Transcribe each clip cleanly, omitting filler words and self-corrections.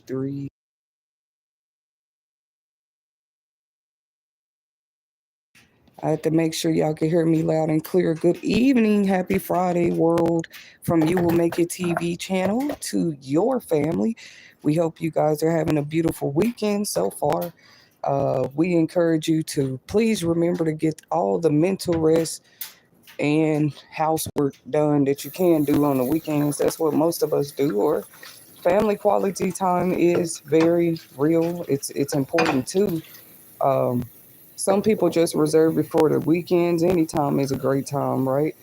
3. I had to make sure y'all can hear me loud and clear. Good evening. Happy Friday, world, from You Will Make It TV channel to your family. We hope you guys are having a beautiful weekend so far. We encourage you to please remember to get all the mental rest and housework done that you can do on the weekends. That's what most of us do. Or family quality time is very real. It's important too. Um, some people just reserve it for the weekends. Any time is a great time, right?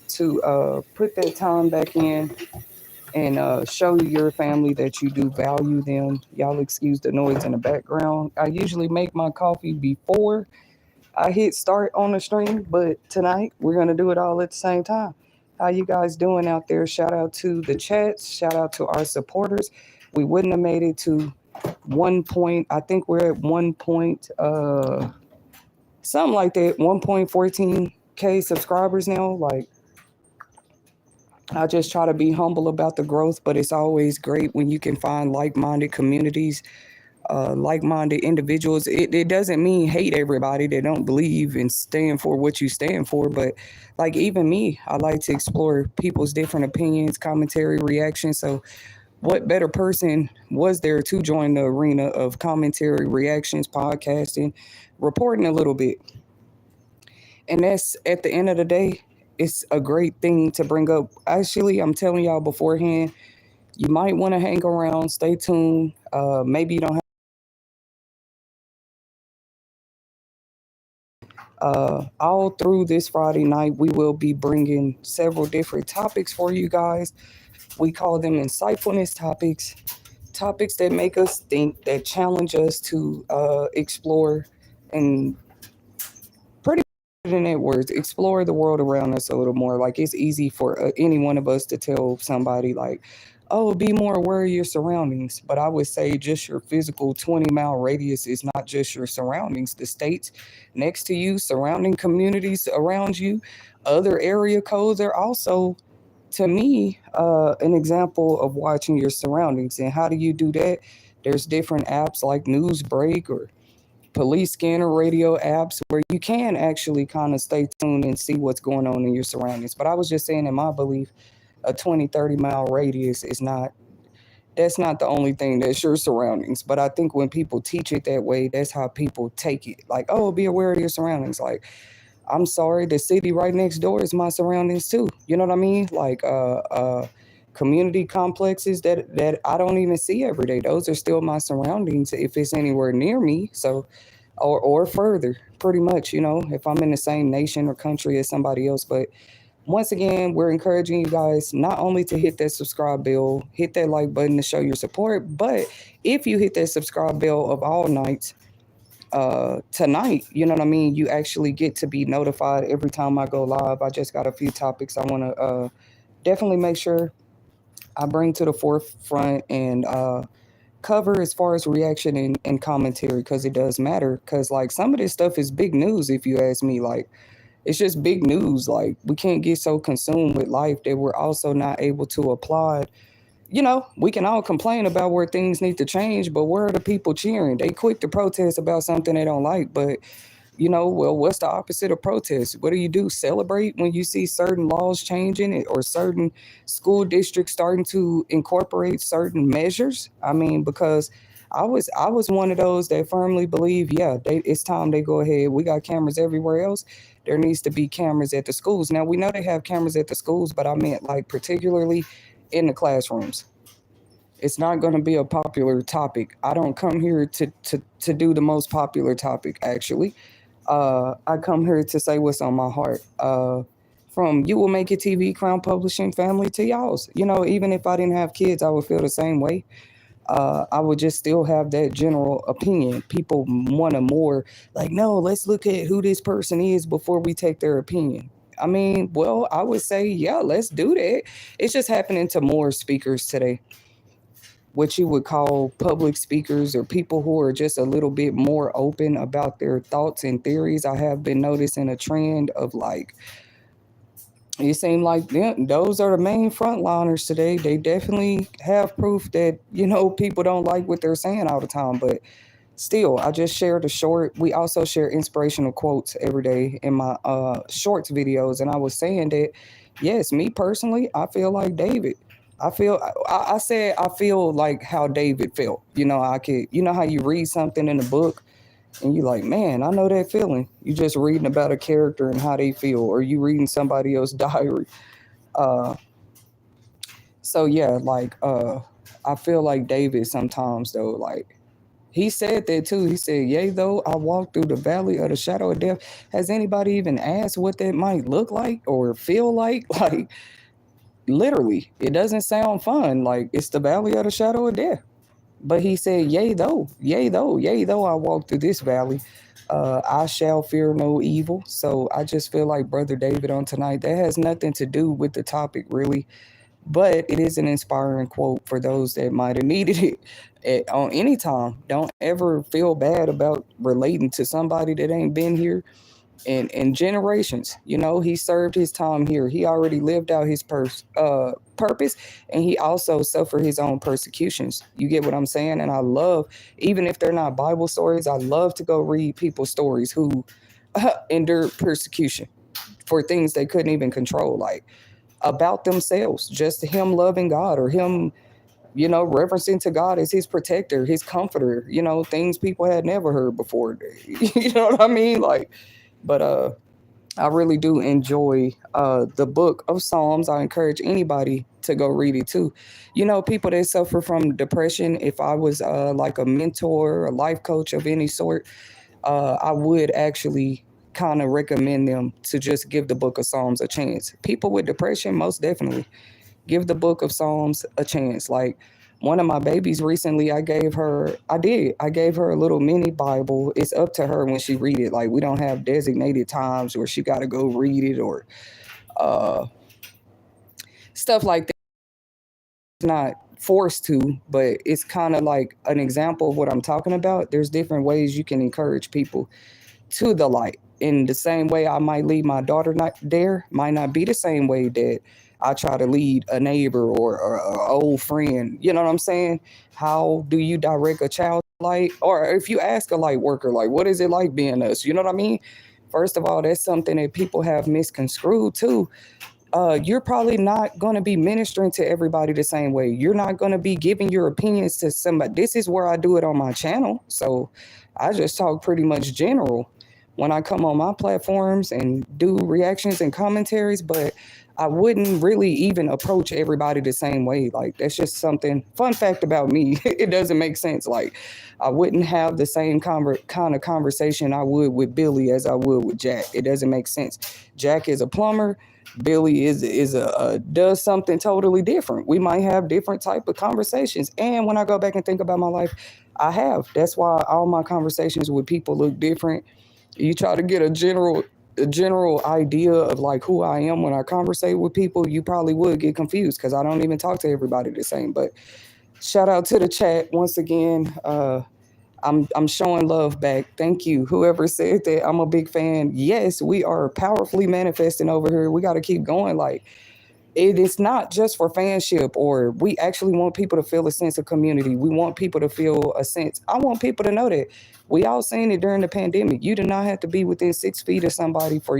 To put that time back in and show your family that you do value them. Y'all excuse the noise in the background. I usually make my coffee before I hit start on the stream, but tonight we're gonna do it all at the same time. How you guys doing out there? Shout out to the chats. Shout out to our supporters. We wouldn't have made it to 1 point. I think we're at 1 point, something like that. 1.14K subscribers now. Like, I just try to be humble about the growth, but it's always great when you can find like-minded communities, like-minded individuals. It doesn't mean hate everybody that don't believe and stand for what you stand for, but like even me, I like to explore people's different opinions, commentary, reactions. So what better person was there to join the arena of commentary, reactions, podcasting, reporting a little bit? And that's, at the end of the day, it's a great thing to bring up. Actually, I'm telling y'all beforehand, you might want to hang around, stay tuned. Maybe you don't have all through this Friday night, we will be bringing several different topics for you guys. We call them insightfulness topics, topics that make us think, that challenge us to explore and pretty much in that words, explore the world around us a little more. Like, it's easy for any one of us to tell somebody like, oh, be more aware of your surroundings. But I would say just your physical 20-mile radius is not just your surroundings. The states next to you, surrounding communities around you, other area codes are also, to me, an example of watching your surroundings. And how do you do that? There's different apps like Newsbreak or police scanner radio apps where you can actually kind of stay tuned and see what's going on in your surroundings. But I was just saying, in my belief, a 20, 30-mile radius is not, that's not the only thing that's your surroundings. But I think when people teach it that way, that's how people take it. Like, oh, be aware of your surroundings. Like, I'm sorry, the city right next door is my surroundings too. You know what I mean? Like, community complexes that I don't even see every day. Those are still my surroundings if it's anywhere near me. So, or further, pretty much, if I'm in the same nation or country as somebody else. But once again, we're encouraging you guys not only to hit that subscribe bell, hit that like button to show your support, but if you hit that subscribe bell of all nights, tonight, you know what I mean, you actually get to be notified every time I go live. I just got a few topics I want to definitely make sure I bring to the forefront and cover as far as reaction and commentary, because it does matter. Because like some of this stuff is big news, if you ask me. Like, it's just big news. Like, we can't get so consumed with life that we're also not able to apply. We can all complain about where things need to change, but where are the people cheering? They quick to protest about something they don't like, but well, what's the opposite of protest? What do? Celebrate when you see certain laws changing or certain school districts starting to incorporate certain measures? I mean, because I was one of those that firmly believe, yeah, it's time they go ahead. We got cameras everywhere else. There needs to be cameras at the schools. Now, we know they have cameras at the schools, but I meant like particularly in the classrooms. It's not going to be a popular topic. I don't come here to do the most popular topic, actually. I come here to say what's on my heart. From You Will Make It TV, Crown Publishing family, to y'all's. Even if I didn't have kids, I would feel the same way. I would just still have that general opinion. People want to more like, no, let's look at who this person is before we take their opinion. I mean, well, I would say, yeah, let's do that. It's just happening to more speakers today, what you would call public speakers, or people who are just a little bit more open about their thoughts and theories. I have been noticing a trend of like it seemed like those are the main frontliners today. They definitely have proof that, people don't like what they're saying all the time. But still, I just shared a short. We also share inspirational quotes every day in my shorts videos. And I was saying that, yes, me personally, I feel like David. I said I feel like how David felt. I could, how you read something in a book and you're like, man, I know that feeling. You just reading about a character and how they feel, or you reading somebody else's diary. Uh, so yeah, like I feel like David sometimes though, like he said that too. He said, yea, though I walk through the valley of the shadow of death. Has anybody even asked what that might look like or feel like? Like literally, it doesn't sound fun. Like it's the valley of the shadow of death. But he said, yea, though I walk through this valley, I shall fear no evil. So I just feel like Brother David on tonight, that has nothing to do with the topic really, but it is an inspiring quote for those that might have needed it on any time. Don't ever feel bad about relating to somebody that ain't been here in generations. He served his time here. He already lived out his purpose, and he also suffered his own persecutions. You get what I'm saying? And I love, even if they're not Bible stories, I love to go read people's stories who endured persecution for things they couldn't even control, like about themselves, just him loving God or him, referencing to God as his protector, his comforter, things people had never heard before. You know what I mean? Like, but I really do enjoy the book of Psalms. I encourage anybody to go read it too. People that suffer from depression, if I was like a mentor, a life coach of any sort, I would actually kind of recommend them to just give the book of Psalms a chance. People with depression, most definitely give the book of Psalms a chance. Like one of my babies recently, I gave her a little mini Bible. It's up to her when she read it. Like we don't have designated times where she got to go read it or uh, stuff like that. It's not forced to, but it's kind of like an example of what I'm talking about. There's different ways you can encourage people to the light. In the same way I might lead my daughter not there, might not be the same way that I try to lead a neighbor or an old friend. You know what I'm saying? How do you direct a child to light? Or if you ask a light worker, like, what is it like being us? You know what I mean? First of all, that's something that people have misconstrued too. You're probably not going to be ministering to everybody the same way. You're not going to be giving your opinions to somebody. This is where I do it on my channel. So I just talk pretty much general when I come on my platforms and do reactions and commentaries, but I wouldn't really even approach everybody the same way. Like that's just something fun fact about me. It doesn't make sense. Like I wouldn't have the same kind of conversation I would with Billy as I would with Jack. It doesn't make sense. Jack is a plumber. Billy is does something totally different. We might have different type of conversations. And when I go back and think about my life, I have. That's why all my conversations with people look different. You try to get a general idea of like who I am when I conversate with people, you probably would get confused because I don't even talk to everybody the same. But shout out to the chat once again. I'm showing love back. Thank you. Whoever said that, I'm a big fan. Yes, we are powerfully manifesting over here. We got to keep going. Like it is not just for fanship, or we actually want people to feel a sense of community. We want people to feel a sense. I want people to know that we all seen it during the pandemic. You do not have to be within 6 feet of somebody for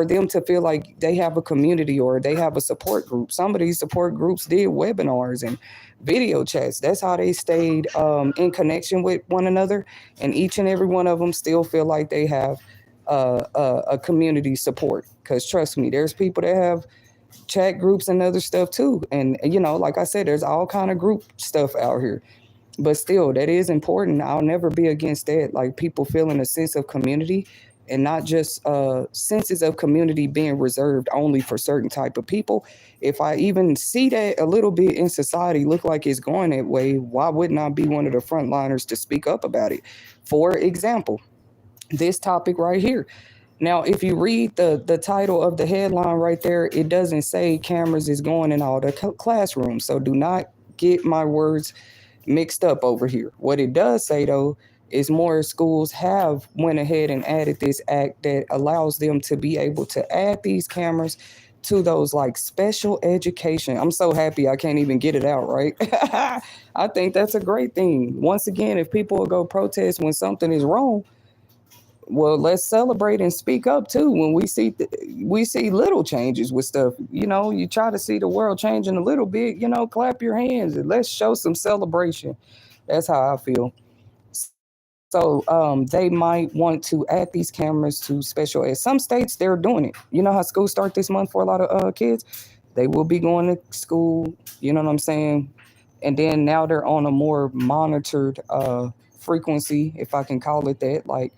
them to feel like they have a community or they have a support group. Some of these support groups did webinars and video chats. That's how they stayed in connection with one another. And each and every one of them still feel like they have a community support. Because trust me, there's people that have chat groups and other stuff too. And like I said, there's all kind of group stuff out here. But still, that is important. I'll never be against that. Like people feeling a sense of community and not just senses of community being reserved only for certain type of people. If I even see that a little bit in society look like it's going that way, why wouldn't I be one of the frontliners to speak up about it? For example, this topic right here. Now, if you read the title of the headline right there, it doesn't say cameras is going in all the classrooms. So do not get my words mixed up over here. What it does say though, is more schools have went ahead and added this act that allows them to be able to add these cameras to those like special education. I'm so happy I can't even get it out right. I think that's a great thing. Once again, if people will go protest when something is wrong, well, let's celebrate and speak up too when we see little changes with stuff. You try to see the world changing a little bit, clap your hands and let's show some celebration. That's how I feel. So they might want to add these cameras to special ed. Some states, they're doing it. You know how schools start this month for a lot of kids? They will be going to school, you know what I'm saying? And then now they're on a more monitored frequency, if I can call it that. Like,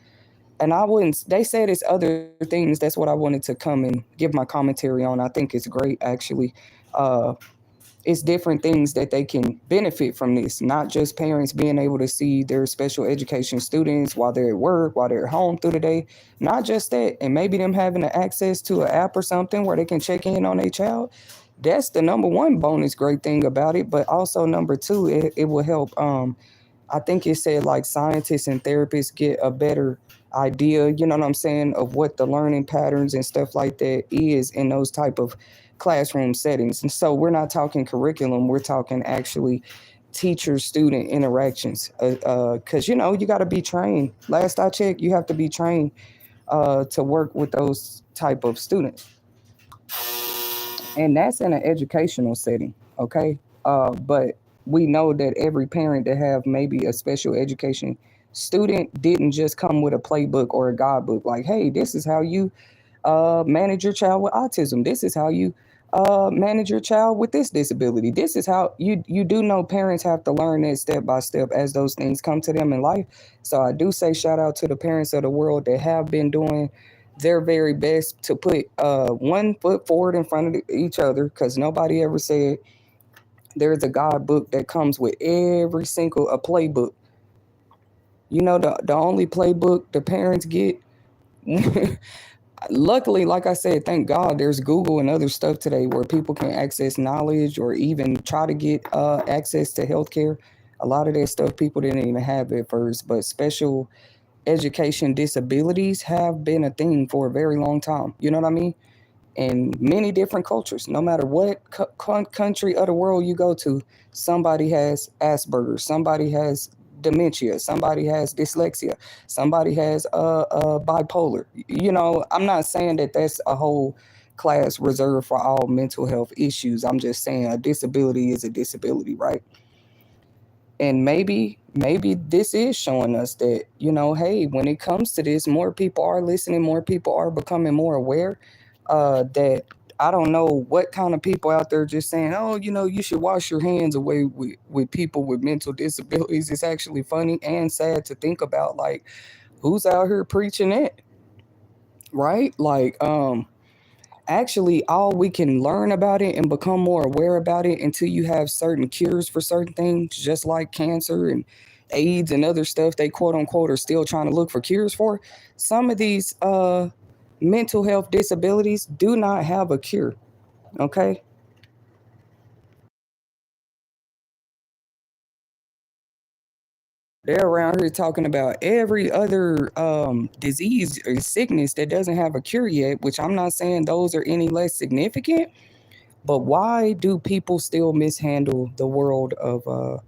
and I wouldn't, they said it's other things. That's what I wanted to come and give my commentary on. I think it's great, actually. Uh, it's different things that they can benefit from this, not just parents being able to see their special education students while they're at work, while they're at home through the day. Not just that, and maybe them having the access to an app or something where they can check in on their child. That's the number one bonus great thing about it. But also number two, it will help. I think it said like scientists and therapists get a better idea, you know what I'm saying, of what the learning patterns and stuff like that is in those type of classroom settings. And so we're not talking curriculum, we're talking actually teacher student interactions, because you got to be trained. Last I checked, you have to be trained to work with those type of students, and that's in an educational setting. Okay. But we know that every parent that have maybe a special education student didn't just come with a playbook or a guidebook like, hey, this is how you manage your child with autism. This is how you manage your child with this disability. This is how you do know parents have to learn that step by step as those things come to them in life. So I do say shout out to the parents of the world that have been doing their very best to put one foot forward in front of each other, because nobody ever said there's a guidebook that comes with every single a playbook. The only playbook the parents get. Luckily, like I said, thank God there's Google and other stuff today where people can access knowledge or even try to get access to healthcare. A lot of that stuff people didn't even have at first, but special education disabilities have been a thing for a very long time. You know what I mean? In many different cultures, no matter what country of the world you go to, somebody has Asperger's, somebody has dementia, somebody has dyslexia, somebody has bipolar. I'm not saying that that's a whole class reserved for all mental health issues. I'm just saying a disability is a disability, right? And maybe this is showing us that, hey, when it comes to this, more people are listening, more people are becoming more aware. That I don't know what kind of people out there just saying, oh, you should wash your hands away with people with mental disabilities. It's actually funny and sad to think about, like, who's out here preaching it, right? Like, actually, all we can learn about it and become more aware about it until you have certain cures for certain things, just like cancer and AIDS and other stuff they quote unquote are still trying to look for cures for. Some of these mental health disabilities do not have a cure. Okay. They're around here talking about every other disease or sickness that doesn't have a cure yet, which I'm not saying those are any less significant. But why do people still mishandle the world of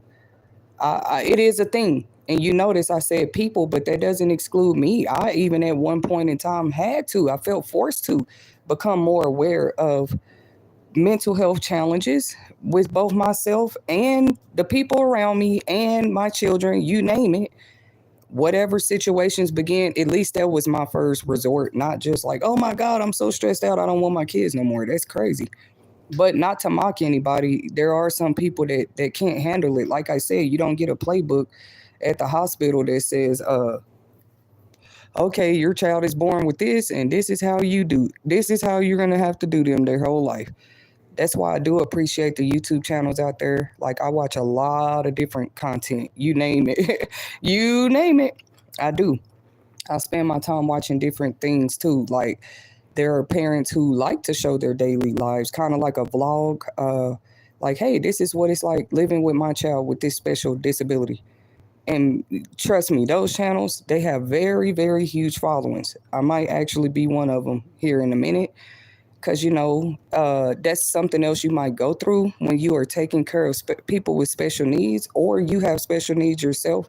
it is a thing. And you notice I said people, but that doesn't exclude me. I even at one point in time I felt forced to become more aware of mental health challenges with both myself and the people around me and my children, you name it. Whatever situations begin, at least that was my first resort, not just like, oh my God, I'm so stressed out, I don't want my kids no more. That's crazy. But not to mock anybody, there are some people that can't handle it. Like I said, you don't get a playbook at the hospital that says, okay, your child is born with this, and this is how you do. This is how you're gonna have to do them their whole life. That's why I do appreciate the YouTube channels out there. Like, I watch a lot of different content. You name it, you name it, I do. I spend my time watching different things too. Like, there are parents who like to show their daily lives, kind of like a vlog. Like, hey, this is what it's like living with my child with this special disability. And trust me, those channels, they have very, very huge followings. I might actually be one of them here in a minute. Because, that's something else you might go through when you are taking care of people with special needs, or you have special needs yourself.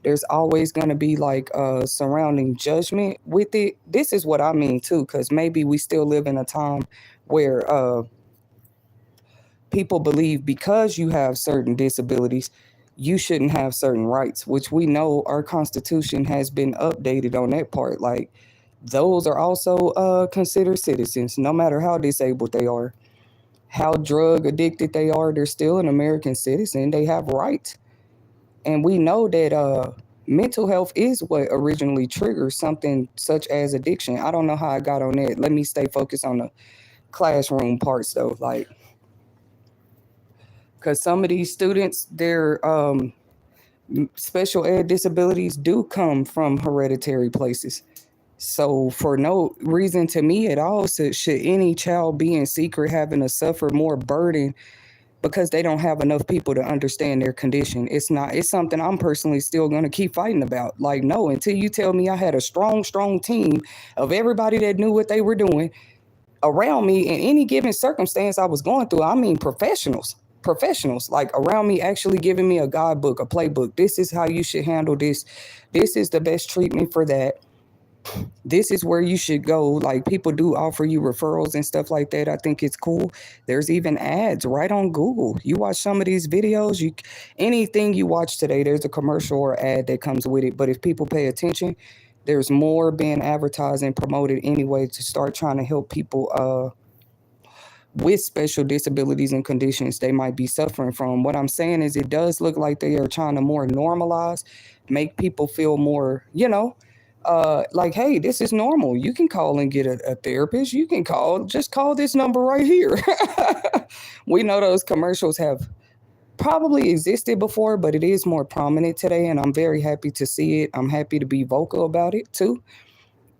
There's always going to be like surrounding judgment with it. This is what I mean too, because maybe we still live in a time where people believe because you have certain disabilities, you shouldn't have certain rights, which we know our Constitution has been updated on that part. Like, those are also considered citizens, no matter how disabled they are, how drug addicted they are. They're still an American citizen. They have rights. And we know that mental health is what originally triggers something such as addiction. I don't know how I got on that. Let me stay focused on the classroom parts though. Like, because some of these students, their special ed disabilities do come from hereditary places. So for no reason to me at all should any child be in secret having to suffer more burden because they don't have enough people to understand their condition. It's something I'm personally still going to keep fighting about. Like, no, until you tell me I had a strong team of everybody that knew what they were doing around me in any given circumstance I was going through. I mean, professionals like around me, actually giving me a guidebook, a playbook. This is how you should handle this. This is the best treatment for that. This is where you should go. Like, people do offer you referrals and stuff like that. I think it's cool. There's even ads right on Google. You watch some of these videos, anything you watch today, there's a commercial or ad that comes with it. But if people pay attention, there's more being advertised and promoted anyway to start trying to help people with special disabilities and conditions they might be suffering from. What I'm saying is, it does look like they are trying to more normalize, make people feel more, like, hey, this is normal. You can call and get a therapist. You can just call this number right here. We know those commercials have probably existed before, but it is more prominent today. And I'm very happy to see it. I'm happy to be vocal about it too.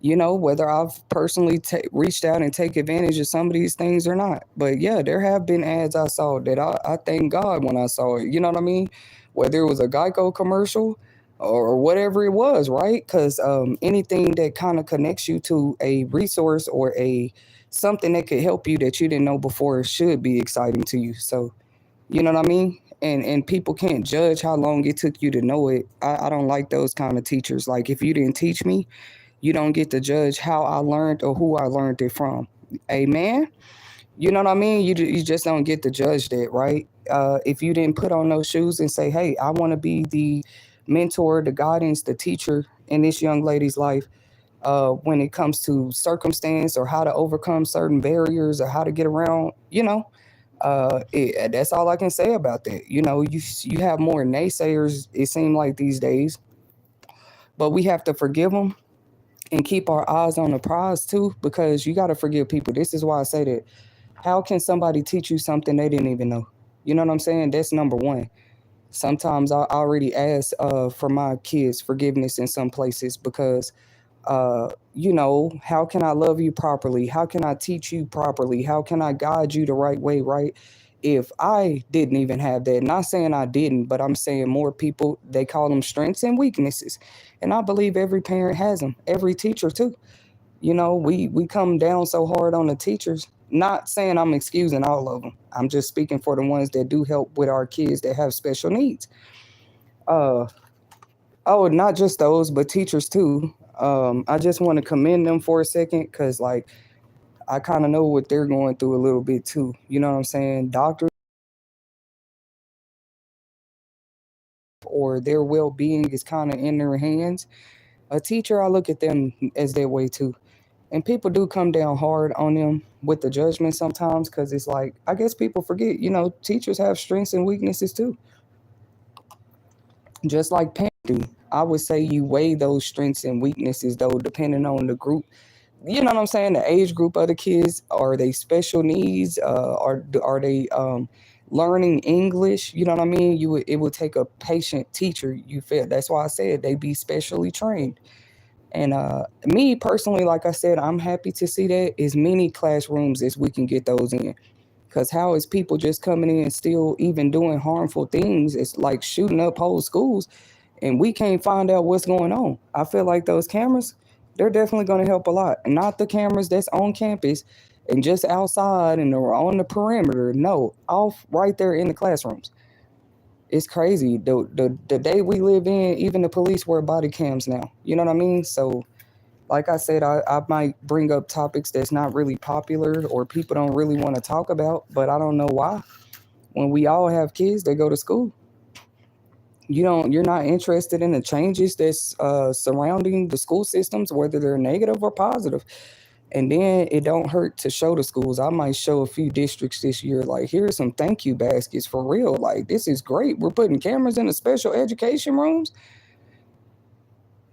Whether I've personally reached out and take advantage of some of these things or not. But yeah, there have been ads I saw that I thank God when I saw it. You know what I mean? Whether it was a Geico commercial or whatever it was, right? Because anything that kind of connects you to a resource or something that could help you that you didn't know before should be exciting to you. So, you know what I mean? And people can't judge how long it took you to know it. I don't like those kind of teachers. Like, if you didn't teach me, you don't get to judge how I learned or who I learned it from. Amen. You know what I mean? You just don't get to judge that, right? If you didn't put on those shoes and say, hey, I want to be the mentor, the guidance, the teacher in this young lady's life when it comes to circumstance or how to overcome certain barriers or how to get around, that's all I can say about that. You have more naysayers, it seems like, these days, but we have to forgive them and keep our eyes on the prize too, because you got to forgive people. This is why I say that. How can somebody teach you something they didn't even know? You know what I'm saying? That's number one. Sometimes I already ask for my kids forgiveness in some places because, how can I love you properly? How can I teach you properly? How can I guide you the right way, right? If I didn't even have that, not saying I didn't, but I'm saying more people, they call them strengths and weaknesses. And I believe every parent has them, every teacher too. We come down so hard on the teachers. Not saying I'm excusing all of them. I'm just speaking for the ones that do help with our kids that have special needs. Uh, oh, not just those, but teachers too. I just want to commend them for a second because, like, I kind of know what they're going through a little bit too. You know what I'm saying? Doctors or their well-being is kind of in their hands. A teacher, I look at them as their way too. And people do come down hard on them with the judgment sometimes because it's like, I guess people forget, teachers have strengths and weaknesses too, just like parents do. I would say you weigh those strengths and weaknesses though, depending on the group. You know what I'm saying? The age group of the kids. Are they special needs? Are they learning English? You know what I mean? It would take a patient teacher. You feel that's why I said they be specially trained. And me personally, like I said, I'm happy to see that as many classrooms as we can get those in. Because how is people just coming in and still even doing harmful things? It's like shooting up whole schools. and we can't find out what's going on. I feel like those cameras, they're definitely going to help a lot. Not the cameras that's on campus and just outside and on the perimeter. No, off right there in the classrooms. It's crazy. The day we live in, even the police wear body cams now. You know what I mean? So, like I said, I might bring up topics that's not really popular or people don't really want to talk about, but I don't know why. When we all have kids that go to school, you're not interested in the changes that's surrounding the school systems, whether they're negative or positive. And then it don't hurt to show the schools. I might show a few districts this year, like, here's some thank you baskets for real. Like, this is great. We're putting cameras in the special education rooms.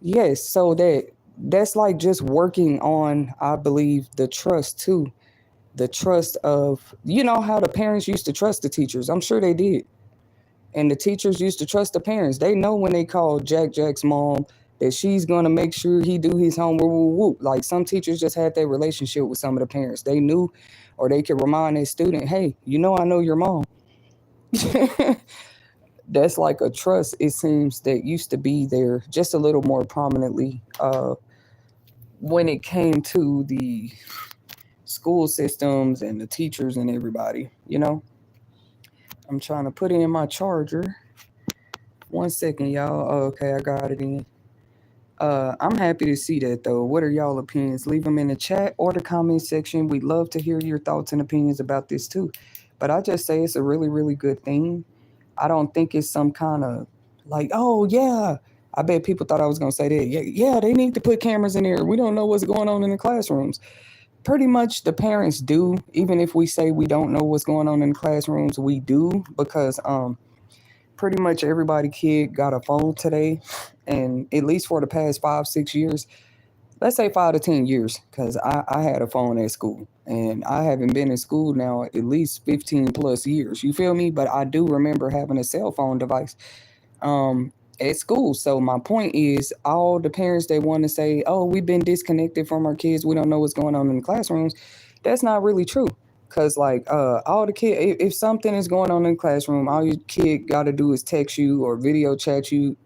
Yes, so that's like just working on, I believe, the trust too. The trust of, how the parents used to trust the teachers. I'm sure they did. And the teachers used to trust the parents. They know when they call Jack's mom that she's gonna make sure he do his homework. Woo, woo, woo. Like, some teachers just had that relationship with some of the parents. They knew, or they could remind their student, "Hey, I know your mom." That's like a trust. It seems that used to be there just a little more prominently when it came to the school systems and the teachers and everybody. I'm trying to put in my charger. 1 second, y'all. Oh, okay, I got it in. I'm happy to see that though. What are y'all opinions? Leave them in the chat or the comment section. We'd love to hear your thoughts and opinions about this too. But I just say it's a really, really good thing. I don't think it's some kind of like, oh yeah. I bet people thought I was gonna say that. Yeah, yeah, they need to put cameras in there. We don't know what's going on in the classrooms. Pretty much the parents do. Even if we say we don't know what's going on in the classrooms, we do, because pretty much everybody kid got a phone today, and at least for the past 5-6 years, let's say 5 to 10 years, because I had a phone at school and I haven't been in school now at least 15 plus years, you feel me? But I do remember having a cell phone device at school. So my point is, all the parents that want to say, oh, we've been disconnected from our kids, we don't know what's going on in the classrooms, that's not really true. Cause like all the kid, if something is going on in the classroom, all your kid got to do is text you or video chat you.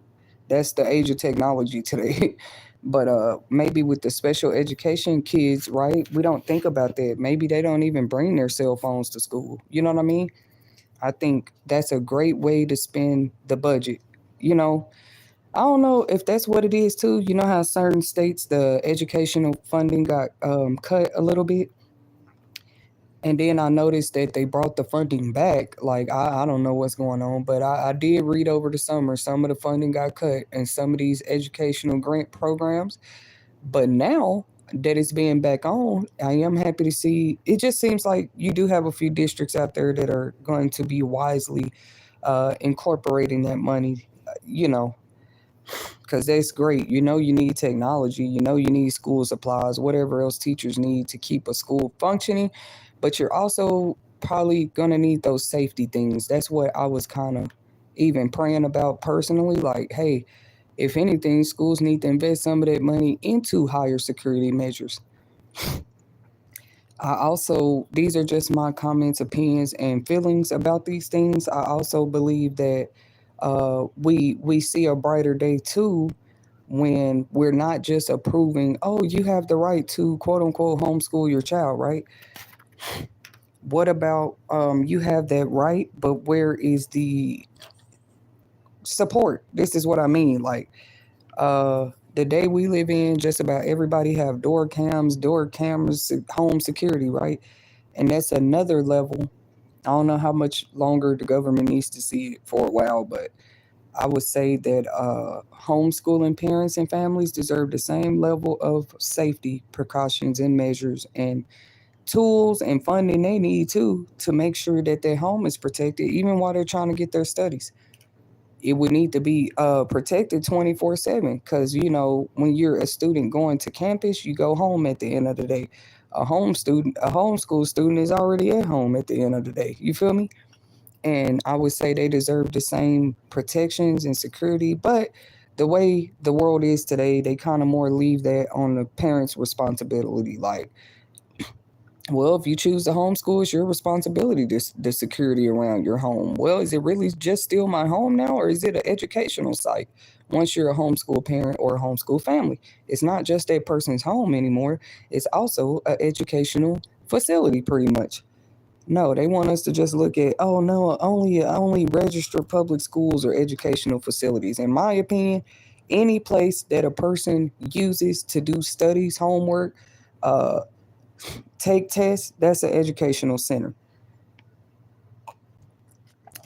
That's the age of technology today. But maybe with the special education kids, right? We don't think about that. Maybe they don't even bring their cell phones to school. You know what I mean? I think that's a great way to spend the budget. You know, I don't know if that's what it is too. You know how certain states the educational funding got cut a little bit, and then I noticed that they brought the funding back. Like, I don't know what's going on, but I did read over the summer some of the funding got cut and some of these educational grant programs. But now that it's being back on, I am happy to see. It just seems like you do have a few districts out there that are going to be wisely incorporating that money. You know, because that's great. You need technology, you need school supplies, whatever else teachers need to keep a school functioning. But you're also probably going to need those safety things. That's what I was kind of even praying about personally. Like, hey, if anything, schools need to invest some of that money into higher security measures. I also, these are just my comments, opinions, and feelings about these things. I also believe that we see a brighter day too when we're not just approving, oh, you have the right to quote unquote homeschool your child, right? What about you have that right, but where is the support? This is what I mean. Like the day we live in, just about everybody have door cameras, home security, right? And that's another level. I don't know how much longer the government needs to see it for a while, but I would say that homeschooling parents and families deserve the same level of safety precautions and measures and tools and funding they need too, to make sure that their home is protected even while they're trying to get their studies. It would need to be protected 24/7, because when you're a student going to campus, you go home at the end of the day. A homeschool student is already at home at the end of the day. You feel me? And I would say they deserve the same protections and security. But the way the world is today, they kind of more leave that on the parents' responsibility. Like, Well, if you choose to homeschool, it's your responsibility to the security around your home. Well, is it really just still my home now, or is it an educational site? Once you're a homeschool parent or a homeschool family, it's not just that person's home anymore. It's also an educational facility, pretty much. No, they want us to just look at, oh no, only registered public schools or educational facilities. In my opinion, any place that a person uses to do studies, homework, uh, take tests, that's an educational center,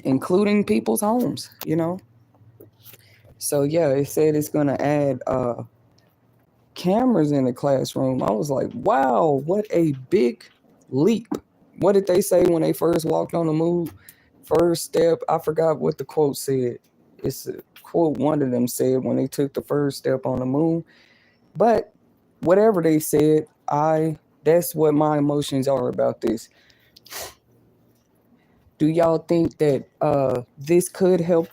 including people's homes. So yeah, it said it's gonna add cameras in the classroom. I was like, wow, what a big leap. What did they say when they first walked on the moon? First step, I forgot what the quote said. It's a quote one of them said when they took the first step on the moon. But whatever they said, that's what my emotions are about this. Do y'all think that this could help,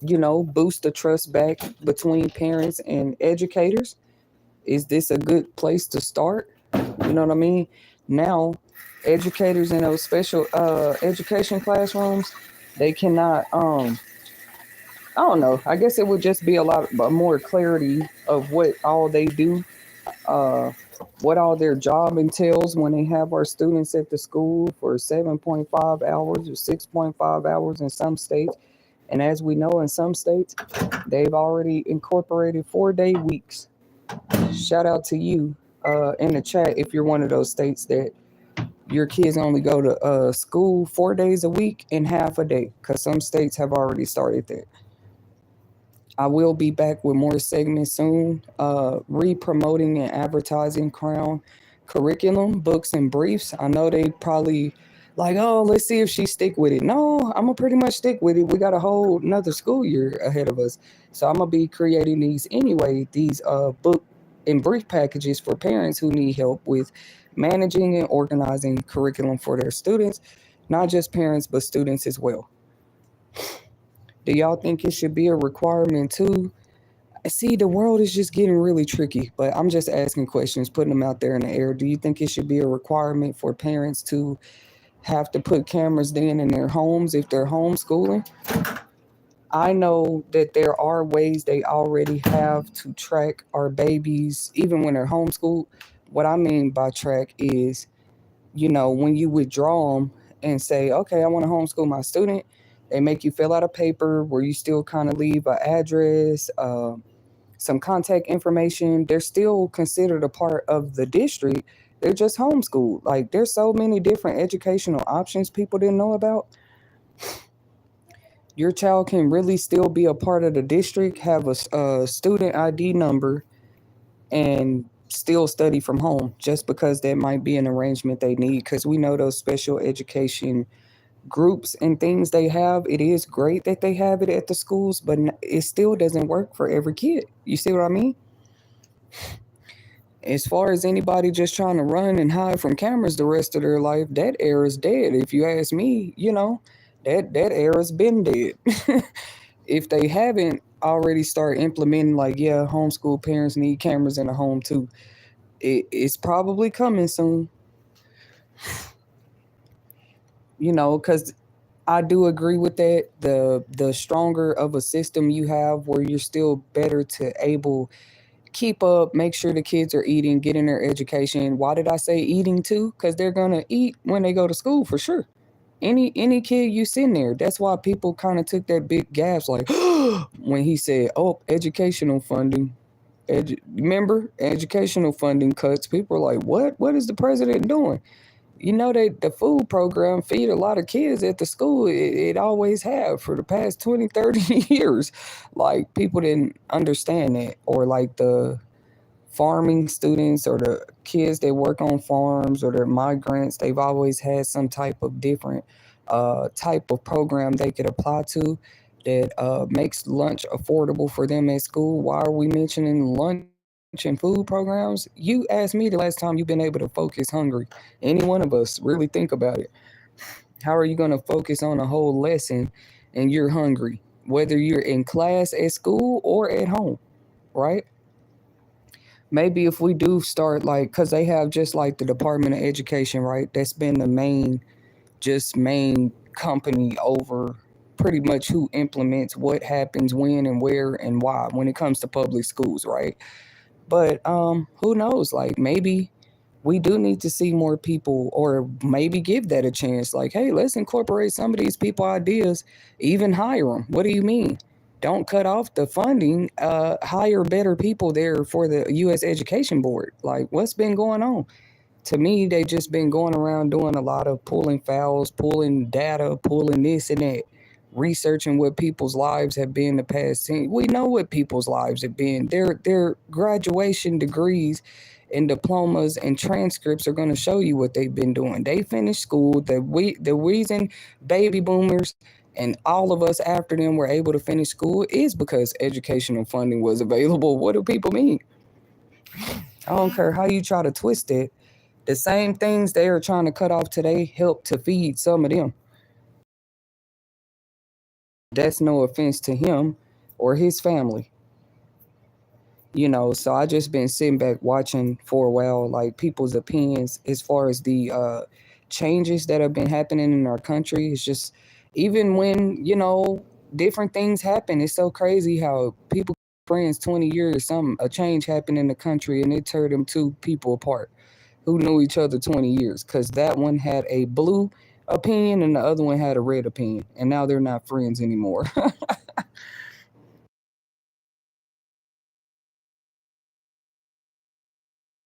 boost the trust back between parents and educators? Is this a good place to start? You know what I mean? Now, educators in those special education classrooms, they cannot. I don't know. I guess it would just be a lot more clarity of what all they do, uh, what all their job entails when they have our students at the school for 7.5 hours or 6.5 hours in some states. And as we know, in some states, they've already incorporated 4-day weeks. Shout out to you in the chat if you're one of those states that your kids only go to school 4 days a week and half a day, because some states have already started that. I will be back with more segments soon, re-promoting and advertising Crown curriculum, books and briefs. I know they probably like, oh, let's see if she stick with it. No, I'm gonna pretty much stick with it. We got a whole another school year ahead of us. So I'm gonna be creating these anyway, these book and brief packages for parents who need help with managing and organizing curriculum for their students, not just parents, but students as well. Do y'all think it should be a requirement too? See, the world is just getting really tricky, but I'm just asking questions, putting them out there in the air. Do you think it should be a requirement for parents to have to put cameras in their homes if they're homeschooling? I know that there are ways they already have to track our babies, even when they're homeschooled. What I mean by track is, when you withdraw them and say, okay, I want to homeschool my student, they make you fill out a paper where you still kind of leave an address, some contact information. They're still considered a part of the district. They're just homeschooled. Like, there's so many different educational options people didn't know about. Your child can really still be a part of the district, have a student ID number, and still study from home, just because that might be an arrangement they need. Because we know those special education groups and things they have, it is great that they have it at the schools, but it still doesn't work for every kid. You see what I mean? As far as anybody just trying to run and hide from cameras the rest of their life, that era's dead. If you ask me, that era's been dead. If they haven't already started implementing, like, yeah, homeschool parents need cameras in the home too, it's probably coming soon. Because I do agree with that. The stronger of a system you have, where you're still better to able keep up, make sure the kids are eating, getting their education. Why did I say eating too? Because they're gonna eat when they go to school for sure. Any kid you send there. That's why people kind of took that big gasp, like when he said, "Oh, educational funding." Remember, educational funding cuts. People are like, "What? What is the president doing?" The food program feed a lot of kids at the school. It always have for the past 20, 30 years. Like, people didn't understand that. Or like the farming students or the kids that work on farms or the migrants, they've always had some type of different type of program they could apply to that makes lunch affordable for them at school. Why are we mentioning lunch and food programs? You asked me the last time you've been able to focus hungry. Any one of us, really think about it. How are you going to focus on a whole lesson and you're hungry, whether you're in class at school or at home, right? maybe if we do start like, because they have just like the Department of Education, right? That's been the main company over pretty much who implements what happens when and where and why when it comes to public schools, right? But who knows? Like maybe we do need to see more people, or maybe give that a chance. Like, hey, let's incorporate some of these people ideas, even hire them. What do you mean? Don't cut off the funding. Hire better people there for the U.S. Education Board. Like, what's been going on? To me, they just been going around doing a lot of pulling files, pulling data, pulling this and that, researching what people's lives have been the past 10. We know what people's lives have been. Their graduation degrees and diplomas and transcripts are going to show you what they've been doing. They finished school. The reason baby boomers and all of us after them were able to finish school is because educational funding was available. What do people mean? I don't care how you try to twist it. The same things they are trying to cut off today help to feed some of them. That's no offense to him or his family. So I just been sitting back watching for a while, like people's opinions as far as the changes that have been happening in our country. It's just, even when different things happen, it's so crazy how people friends 20 years, a change happened in the country and it turned them two people apart who knew each other 20 years, because that one had a blue opinion and the other one had a red opinion, and now they're not friends anymore.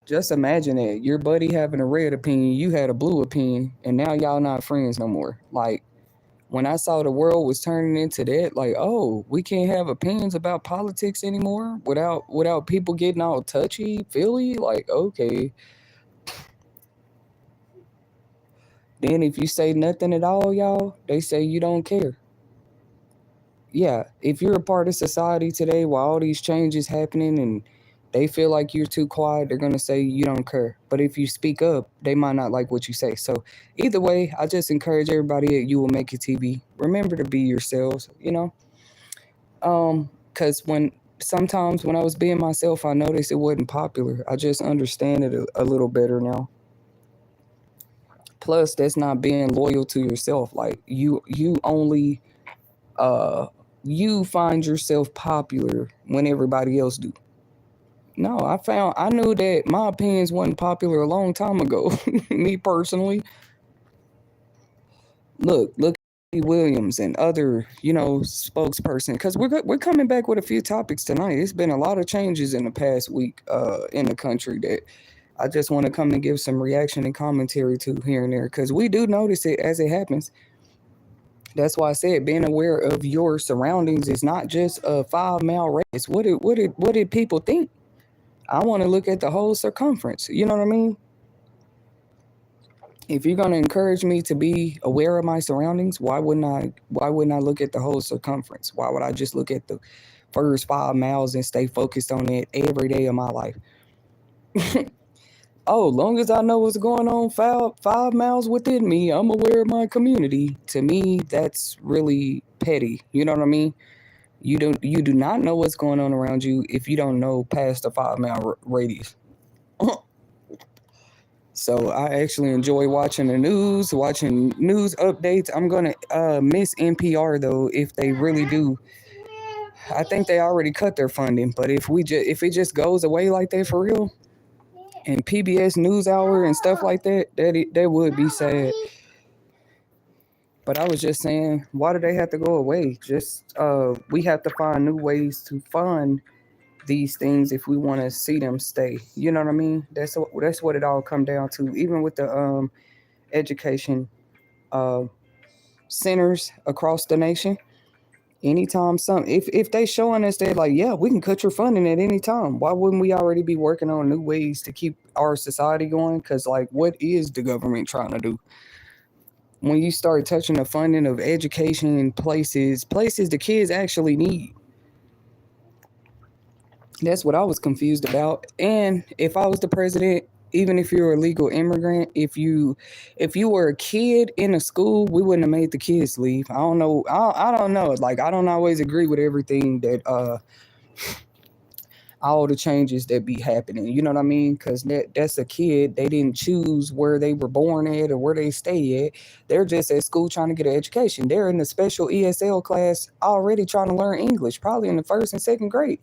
Just imagine that your buddy having a red opinion, you had a blue opinion, and now y'all not friends no more. Like, when I saw the world was turning into that, like, oh, we can't have opinions about politics anymore without people getting all touchy feely. Like, okay, then if you say nothing at all, y'all, they say you don't care. Yeah, if you're a part of society today while all these changes happening and they feel like you're too quiet, they're gonna say you don't care. But if you speak up, they might not like what you say. So either way, I just encourage everybody at You Will Make It TV. Remember to be yourselves. Because sometimes when I was being myself, I noticed it wasn't popular. I just understand it a little better now. Plus, that's not being loyal to yourself. Like you only uh you find yourself popular when everybody else do. No, I knew that my opinions wasn't popular a long time ago. Me personally. Look at Williams and other, spokesperson, because we're coming back with a few topics tonight. It's been a lot of changes in the past week in the country that I just want to come and give some reaction and commentary to here and there, because we do notice it as it happens. That's why I said being aware of your surroundings is not just a 5 mile radius. What did people think? I want to look at the whole circumference. You know what I mean? If you're gonna encourage me to be aware of my surroundings, why wouldn't I look at the whole circumference? Why would I just look at the first 5 miles and stay focused on it every day of my life? Oh, long as I know what's going on 5 miles within me, I'm aware of my community. To me, that's really petty. You know what I mean? You do not know what's going on around you if you don't know past the 5 mile radius. So I actually enjoy watching the news, watching news updates. I'm gonna miss NPR though if they really do. I think they already cut their funding, but if it just goes away like that for real, and PBS NewsHour and stuff like that would be sad. But I was just saying, why do they have to go away? Just we have to find new ways to fund these things if we want to see them stay. You know what I mean? That's what it all come down to. Even with the education uh, centers across the nation. Anytime if they showing us that, like, yeah, we can cut your funding at any time. Why wouldn't we already be working on new ways to keep our society going? Because, like, what is the government trying to do? When you start touching the funding of education in places the kids actually need. That's what I was confused about. And if I was the president, even if you're a legal immigrant, if you were a kid in a school, we wouldn't have made the kids leave. I don't know. I don't know. Like, I don't always agree with everything that all the changes that be happening. You know what I mean? Because that's a kid. They didn't choose where they were born at or where they stay at. They're just at school trying to get an education. They're in the special ESL class already trying to learn English, probably in the first and second grade.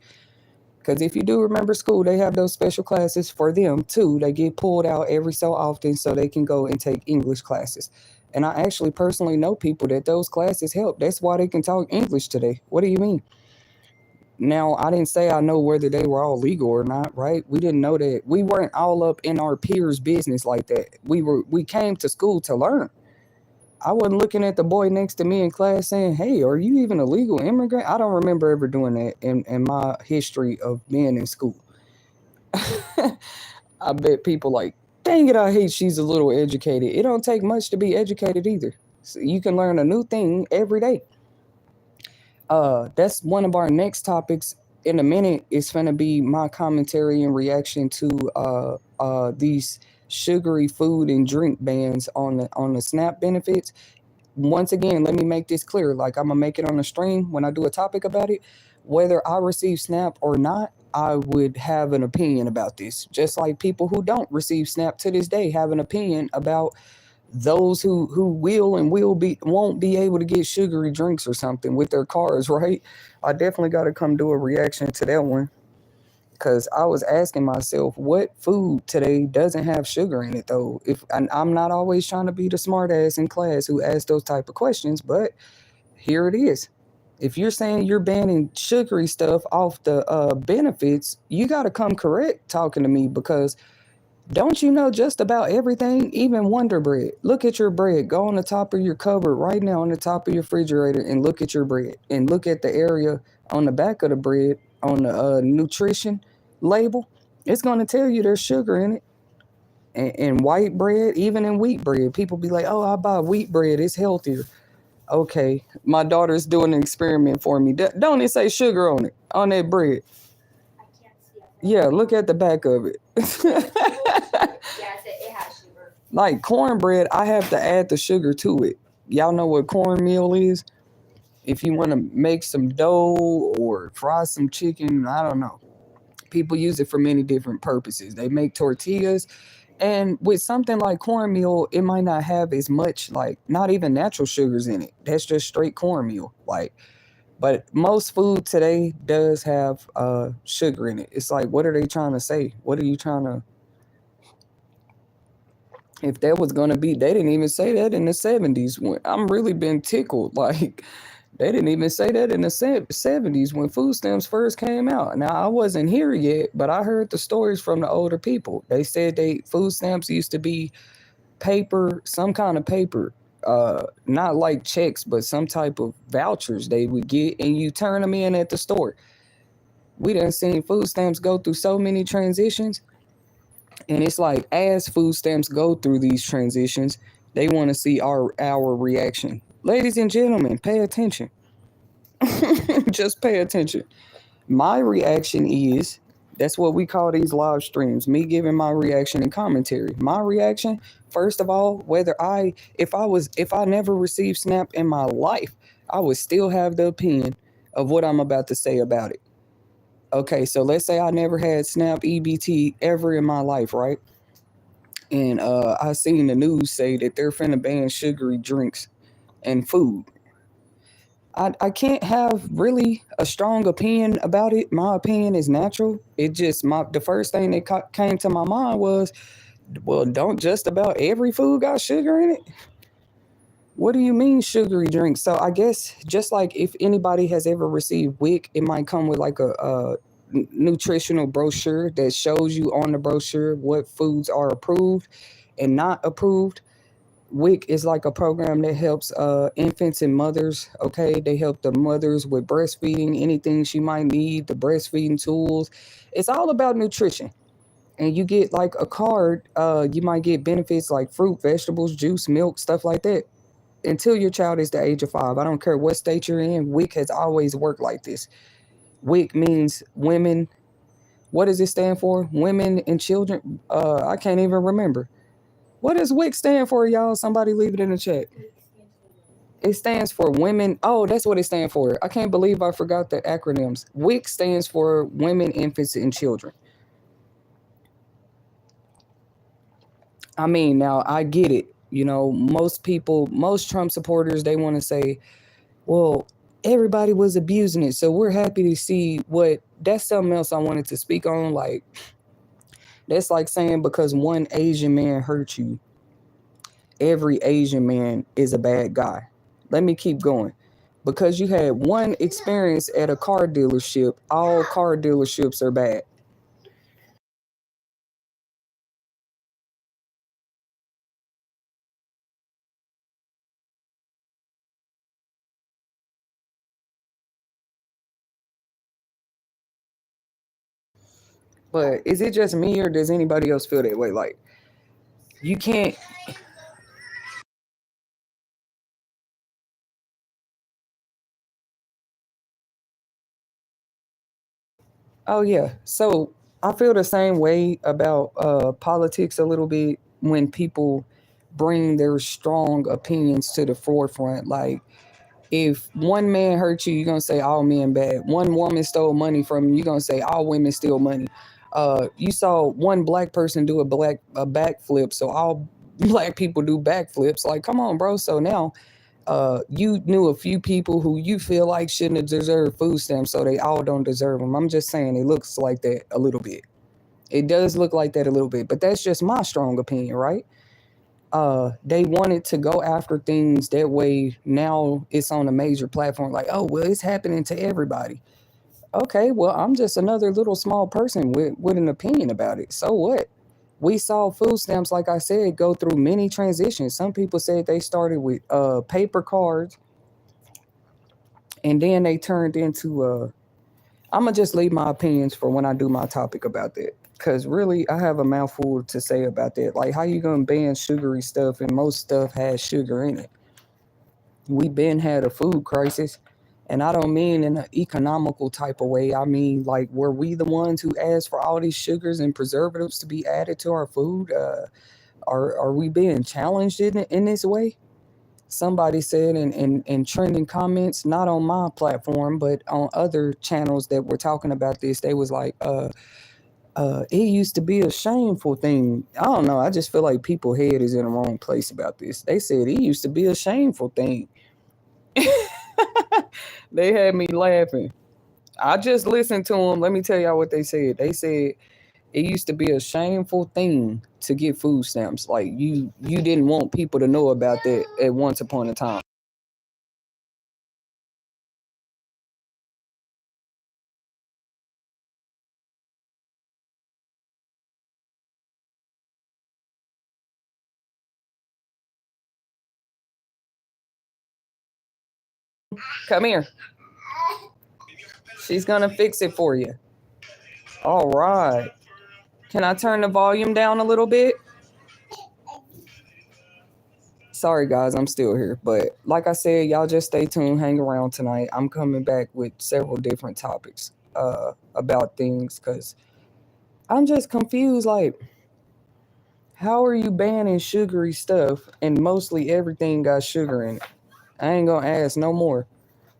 Because if you do remember school, they have those special classes for them too. They get pulled out every so often so they can go and take English classes. And I actually personally know people that those classes help. That's why they can talk English today. What do you mean? Now, I didn't say I know whether they were all legal or not, right? We didn't know that. We weren't all up in our peers' business like that. We came to school to learn. I wasn't looking at the boy next to me in class saying, "Hey, are you even a legal immigrant?" I don't remember ever doing that in my history of being in school. I bet people like, dang it, I hate she's a little educated. It don't take much to be educated either. So you can learn a new thing every day. That's one of our next topics. In a minute, it's gonna be my commentary and reaction to these sugary food and drink bans on the SNAP benefits. Once again, let me make this clear. Like, I'm gonna make it on the stream when I do a topic about it. Whether I receive SNAP or not, I would have an opinion about this. Just like people who don't receive SNAP to this day have an opinion about those who will and won't be able to get sugary drinks or something with their cars, right? I definitely got to come do a reaction to that one, because I was asking myself, what food today doesn't have sugar in it though? If and I'm not always trying to be the smart ass in class who asks those type of questions, but here it is. If you're saying you're banning sugary stuff off the benefits, you got to come correct talking to me, because don't you know just about everything, even Wonder Bread? Look at your bread. Go on the top of your cupboard right now on the top of your refrigerator and look at your bread. And look at the area on the back of the bread on the nutrition label. It's going to tell you there's sugar in it. And white bread, even in wheat bread, people be like, oh, I buy wheat bread. It's healthier. Okay, my daughter's doing an experiment for me. Don't it say sugar on it, on that bread? Yeah, look at the back of it. It has sugar. Like cornbread, I have to add the sugar to it. Y'all know what cornmeal is? If you want to make some dough or fry some chicken, I don't know. People use it for many different purposes. They make tortillas. And with something like cornmeal, it might not have as much, like, not even natural sugars in it. That's just straight cornmeal. Like, but most food today does have sugar in it. It's like, what are they trying to say? What are you trying to? If that was gonna be, they didn't even say that in the 70s. When I'm really been tickled. Like, they didn't even say that in the 70s when food stamps first came out. Now, I wasn't here yet, but I heard the stories from the older people. They said food stamps used to be paper, some kind of paper, not like checks, but some type of vouchers they would get, and you turn them in at the store. We done seen food stamps go through so many transitions, and it's like, as food stamps go through these transitions, they want to see our reaction. Ladies and gentlemen, pay attention. Just pay attention. My reaction is, that's what we call these live streams, me giving my reaction and commentary. My reaction, first of all, if I never received SNAP in my life, I would still have the opinion of what I'm about to say about it. Okay, so let's say I never had SNAP EBT ever in my life, right? And I seen the news say that they're finna ban sugary drinks and food. I can't have really a strong opinion about it. My opinion is natural. It just, the first thing that came to my mind was, well, don't just about every food got sugar in it? What do you mean sugary drinks? So I guess, just like if anybody has ever received WIC, it might come with like a nutritional brochure that shows you on the brochure what foods are approved and not approved. WIC is like a program that helps infants and mothers. Okay, they help the mothers with breastfeeding, anything she might need, the breastfeeding tools. It's all about nutrition. And you get like a card. You might get benefits like fruit, vegetables, juice, milk, stuff like that, until your child is the age of 5. I don't care what state you're in. WIC has always worked like this. WIC means women. What does it stand for? Women and children. I can't even remember. What does WIC stand for, y'all? Somebody leave it in the chat. It stands for women. Oh, that's what it stands for. I can't believe I forgot the acronyms. WIC stands for women, infants, and children. I mean, now I get it. Most people, most Trump supporters, they want to say, well, everybody was abusing it. So we're happy to see what that's something else I wanted to speak on. Like, that's like saying because one Asian man hurt you, every Asian man is a bad guy. Let me keep going. Because you had one experience at a car dealership, all car dealerships are bad. But is it just me or does anybody else feel that way? Like, you can't. Oh, yeah. So I feel the same way about politics a little bit when people bring their strong opinions to the forefront. Like, if one man hurt you, you're gonna say all men bad. One woman stole money from you, you're gonna say all women steal money. You saw one black person do a backflip, so all black people do backflips. Like, come on, bro. So now you knew a few people who you feel like shouldn't have deserved food stamps, so they all don't deserve them. I'm just saying it looks like that a little bit. It does look like that a little bit, but that's just my strong opinion, right? They wanted to go after things that way. Now it's on a major platform, like, oh well, it's happening to everybody. Okay, well, I'm just another little small person with an opinion about it. So what? We saw food stamps, like I said, go through many transitions. Some people said they started with paper cards and then they turned into I'm gonna just leave my opinions for when I do my topic about that. Cause really, I have a mouthful to say about that. Like, how you gonna ban sugary stuff and most stuff has sugar in it? We been had a food crisis, and I don't mean in an economical type of way. I mean, like, were we the ones who asked for all these sugars and preservatives to be added to our food? Are we being challenged in this way? Somebody said in trending comments, not on my platform, but on other channels that were talking about this, they was like, it used to be a shameful thing. I don't know. I just feel like people's head is in the wrong place about this. They said it used to be a shameful thing. They had me laughing. I just listened to them. Let me tell y'all what they said. They said it used to be a shameful thing to get food stamps. Like, you didn't want people to know about that at once upon a time. Come here. She's gonna fix it for you. All right. Can I turn the volume down a little bit? Sorry, guys, I'm still here. But like I said, y'all just stay tuned, hang around tonight. I'm coming back with several different topics about things because I'm just confused. Like, how are you banning sugary stuff and mostly everything got sugar in it? I ain't gonna ask no more.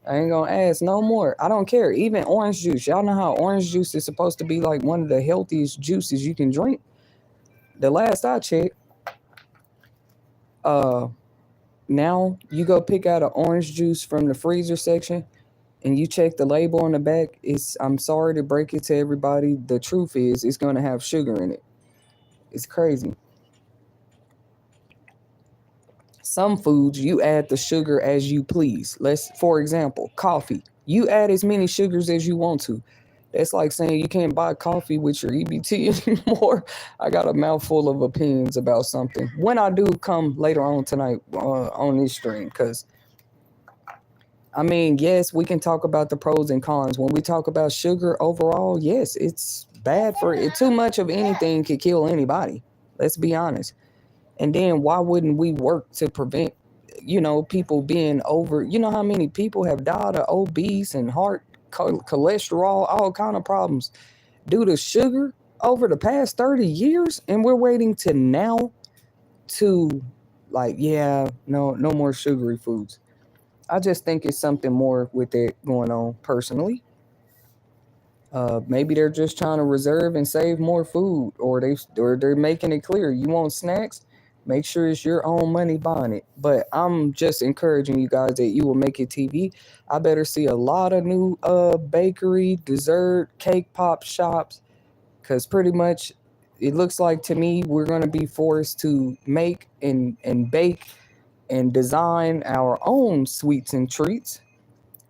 I ain't gonna ask no more. I don't care. Even orange juice. Y'all know how orange juice is supposed to be like one of the healthiest juices you can drink. The last I checked, uh, now you go pick out an orange juice from the freezer section and you check the label on the back. I'm sorry to break it to everybody. The truth is it's gonna have sugar in it. It's crazy. Some foods you add the sugar as you please. For example, coffee. You add as many sugars as you want to. That's like saying you can't buy coffee with your EBT anymore. I got a mouthful of opinions about something. When I do come later on tonight on this stream, because I mean, yes, we can talk about the pros and cons. When we talk about sugar overall, yes, it's bad for it. Too much of anything could kill anybody. Let's be honest. And then why wouldn't we work to prevent, people being over, how many people have died of obese and heart, cholesterol, all kind of problems due to sugar over the past 30 years. And we're waiting to now to like, yeah, no more sugary foods. I just think it's something more with it going on personally. Maybe they're just trying to reserve and save more food, or they're making it clear you want snacks. Make sure it's your own money buying it. But I'm just encouraging you guys that you will make it TV. I better see a lot of new bakery, dessert, cake pop shops, because pretty much it looks like to me we're gonna be forced to make and bake and design our own sweets and treats.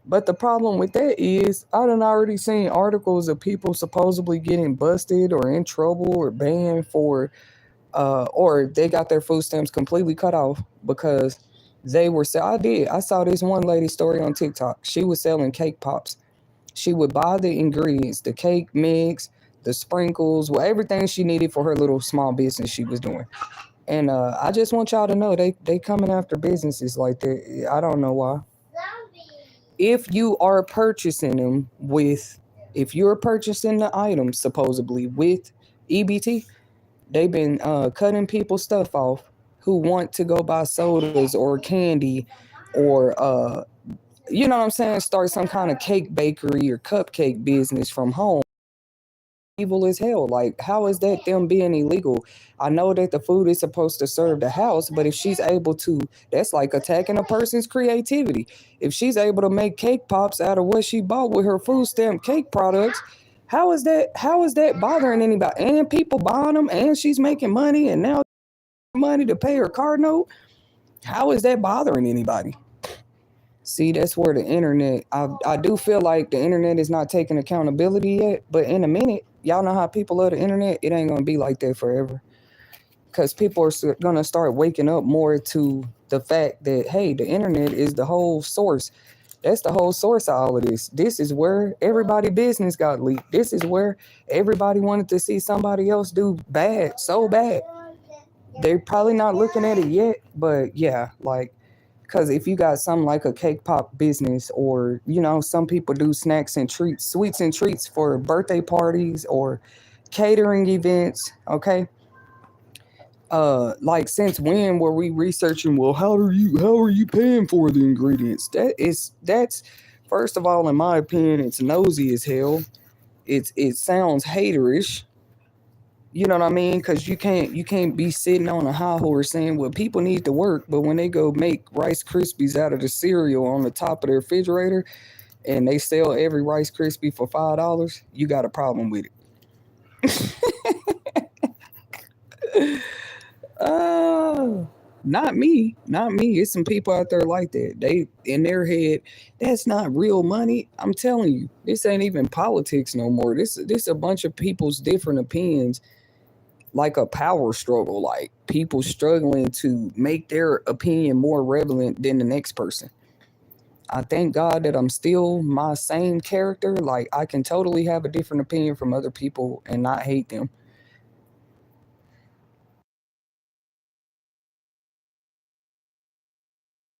But the problem with that is, I done already seen articles of people supposedly getting busted or in trouble or banned for, or they got their food stamps completely cut off because they were. I saw this one lady story on TikTok. She was selling cake pops. She would buy the ingredients, the cake mix, the sprinkles, well, everything she needed for her little small business she was doing. And I just want y'all to know they coming after businesses like that. I don't know why. If you are purchasing them with, if you're purchasing the items supposedly with EBT, they've been cutting people's stuff off who want to go buy sodas or candy or you know what I'm saying, start some kind of cake bakery or cupcake business from home. Evil as hell. Like, how is that them being illegal? I know that the food is supposed to serve the house, but if she's able to, that's like attacking a person's creativity. If she's able to make cake pops out of what she bought with her food stamp cake products, how is that bothering anybody? And people buying them, and she's making money, and now money to pay her car note. How is that bothering anybody? See, that's where the internet, I do feel like the internet is not taking accountability yet, but in a minute, y'all know how people love the internet, it ain't gonna be like that forever. Because people are gonna start waking up more to the fact that, hey, the internet is the whole source. That's the whole source of all of this. This is where everybody business got leaked. This is where everybody wanted to see somebody else do bad, so bad. They're probably not looking at it yet, but yeah, like, because if you got something like a cake pop business, or, you know, some people do snacks and treats, sweets and treats for birthday parties or catering events, okay? Like, since when were we researching, well, how are you paying for the ingredients? That's first of all, in my opinion, it's nosy as hell. It sounds haterish. You know what I mean? Because you can't be sitting on a high horse saying, well, people need to work, but when they go make Rice Krispies out of the cereal on the top of the refrigerator and they sell every Rice Krispie for $5, you got a problem with it. Oh, not me, not me. It's some people out there like that. They in their head, that's not real money. I'm telling you, this ain't even politics no more. This a bunch of people's different opinions, like a power struggle, like people struggling to make their opinion more relevant than the next person. I thank God that I'm still my same character. Like, I can totally have a different opinion from other people and not hate them.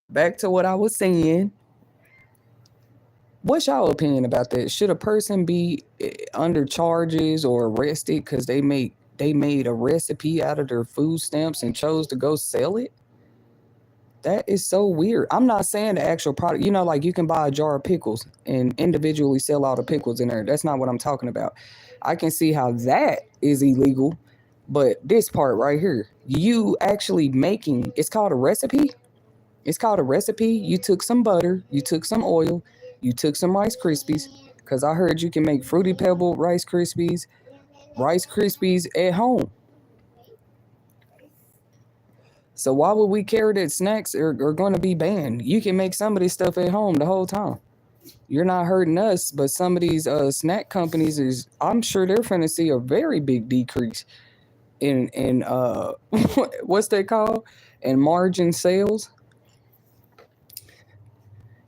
Back to what I was saying. What's y'all opinion about that? Should a person be under charges or arrested because they made a recipe out of their food stamps and chose to go sell it? That is so weird. I'm not saying the actual product, like you can buy a jar of pickles and individually sell all the pickles in there. That's not what I'm talking about. I can see how that is illegal, but this part right here, you actually making, it's called a recipe. It's called a recipe. You took some butter, you took some oil, you took some Rice Krispies, because I heard you can make Fruity Pebble Rice Krispies at home. So why would we care that snacks are going to be banned? You can make some of this stuff at home the whole time. You're not hurting us, but some of these snack companies is, I'm sure they're finna see a very big decrease in what's they called, in margin sales.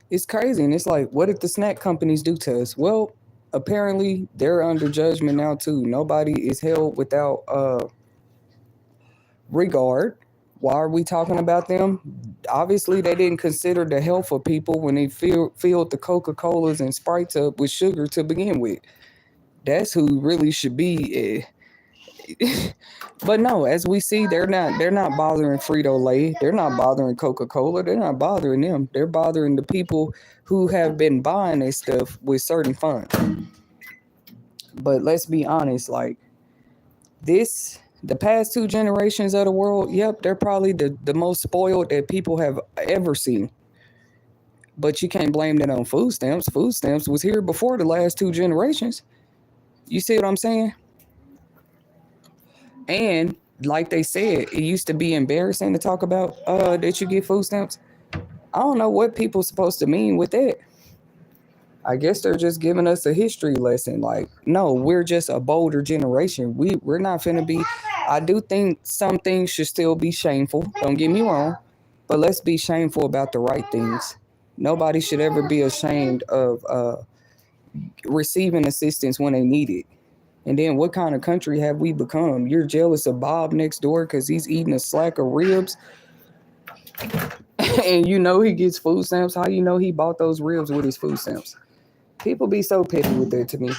It's crazy, and it's like, what did the snack companies do to us? Well, apparently they're under judgment now too. Nobody is held without regard. Why are we talking about them? Obviously, they didn't consider the health of people when they filled the Coca Colas and Sprites up with sugar to begin with. That's who really should be. But no, as we see, they're not bothering Frito-Lay. They're not bothering Coca-Cola. They're not bothering them. They're bothering the people who have been buying this stuff with certain funds. But let's be honest, like the past two generations of the world, yep, they're probably the most spoiled that people have ever seen. But you can't blame that on food stamps. Food stamps was here before the last two generations. You see what I'm saying? And like they said, it used to be embarrassing to talk about that you get food stamps. I don't know what people supposed to mean with that. I guess they're just giving us a history lesson. Like, no, we're just a bolder generation. We're not finna be. I do think some things should still be shameful. Don't get me wrong, but let's be shameful about the right things. Nobody should ever be ashamed of receiving assistance when they need it. And then what kind of country have we become? You're jealous of Bob next door because he's eating a slack of ribs and you know he gets food stamps. How you know he bought those ribs with his food stamps? People be so petty with that to me.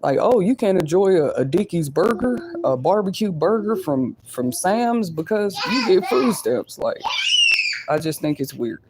Like, oh, you can't enjoy a Dickie's burger, a barbecue burger from Sam's because you get food stamps. Like, I just think it's weird.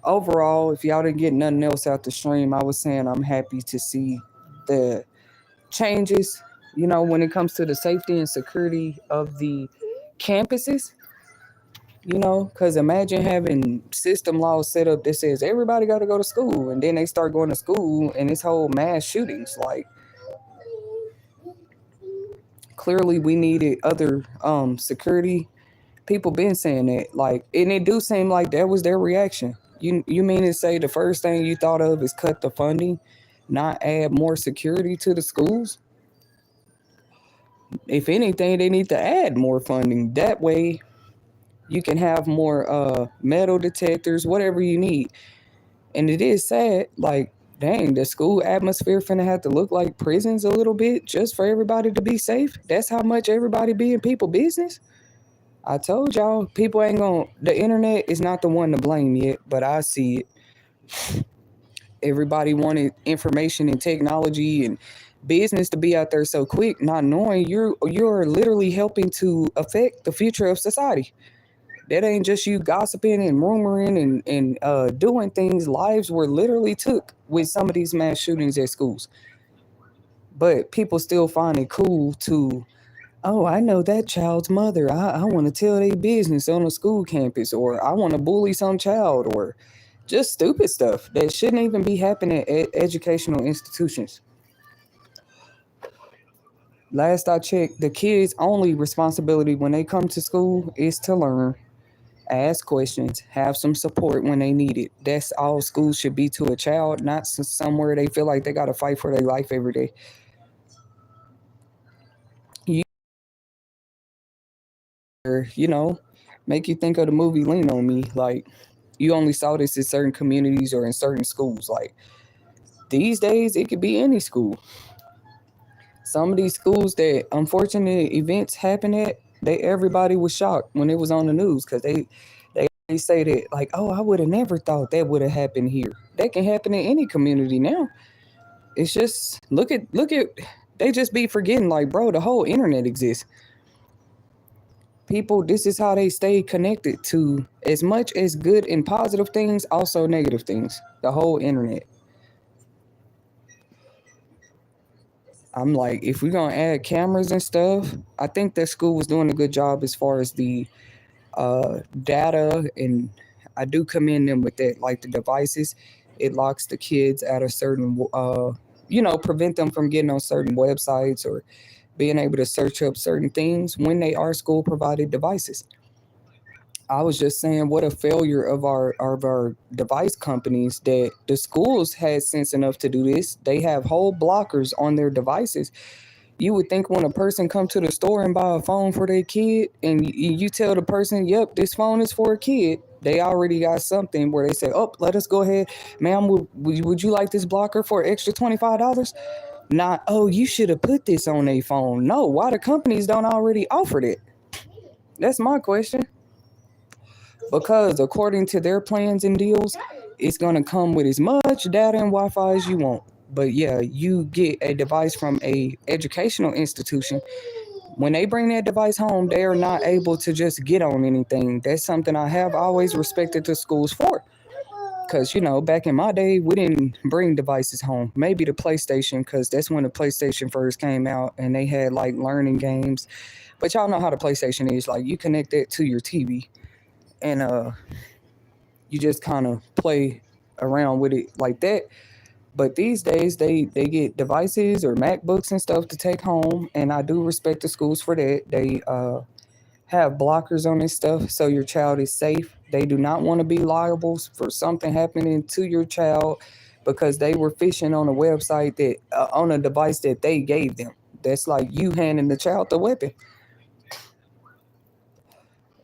Overall, if y'all didn't get nothing else out the stream, I was saying I'm happy to see the changes, when it comes to the safety and security of the campuses, because imagine having system laws set up that says everybody got to go to school, and then they start going to school and this whole mass shootings. Like, clearly we needed other security. People been saying that, like, and it do seem like that was their reaction. You mean to say the first thing you thought of is cut the funding, not add more security to the schools? If anything, they need to add more funding. That way you can have more metal detectors, whatever you need. And it is sad, like, dang, the school atmosphere finna have to look like prisons a little bit just for everybody to be safe. That's how much everybody be in people business. I told y'all, people ain't gonna, the internet is not the one to blame yet, but I see it. Everybody wanted information and technology and business to be out there so quick, not knowing you're literally helping to affect the future of society. That ain't just you gossiping and rumoring and doing things. Lives were literally took with some of these mass shootings at schools. But people still find it cool to, oh, I know that child's mother. I want to tell their business on a school campus, or I want to bully some child, or just stupid stuff that shouldn't even be happening at educational institutions. Last I checked, the kids' only responsibility when they come to school is to learn, ask questions, have some support when they need it. That's all school should be to a child, not somewhere they feel like they got to fight for their life every day. You, you know, make you think of the movie Lean on Me. Like, you only saw this in certain communities or in certain schools. Like, these days, it could be any school. Some of these schools that unfortunate events happen at, everybody was shocked when it was on the news because they say that, like, oh, I would have never thought that would have happened here. That can happen in any community now. It's just look at they just be forgetting, like, bro, the whole internet exists. People, this is how they stay connected to as much as good and positive things, also negative things. The whole internet. I'm like, if we're gonna add cameras and stuff, I think that school was doing a good job as far as the data, and I do commend them with that. Like the devices, it locks the kids at a certain, prevent them from getting on certain websites or being able to search up certain things when they are school provided devices. I was just saying what a failure of our device companies that the schools had sense enough to do this. They have whole blockers on their devices. You would think when a person come to the store and buy a phone for their kid and you tell the person, yep, this phone is for a kid, they already got something where they say, oh, let us go ahead. Ma'am, would you like this blocker for an extra $25? Not, oh, you should have put this on a phone. No, why the companies don't already offer it? That's my question. Because according to their plans and deals, it's going to come with as much data and Wi-Fi as you want. But yeah, you get a device from a educational institution. When they bring that device home, they are not able to just get on anything. That's something I have always respected the schools for. Because, back in my day, we didn't bring devices home. Maybe the PlayStation, because that's when the PlayStation first came out and they had like learning games. But y'all know how the PlayStation is. Like you connect that to your TV and you just kind of play around with it like that. But these days they get devices or MacBooks and stuff to take home, and I do respect the schools for that. They have blockers on this stuff so your child is safe. They do not want to be liable for something happening to your child because they were phishing on a website that on a device that they gave them. That's like you handing the child the weapon.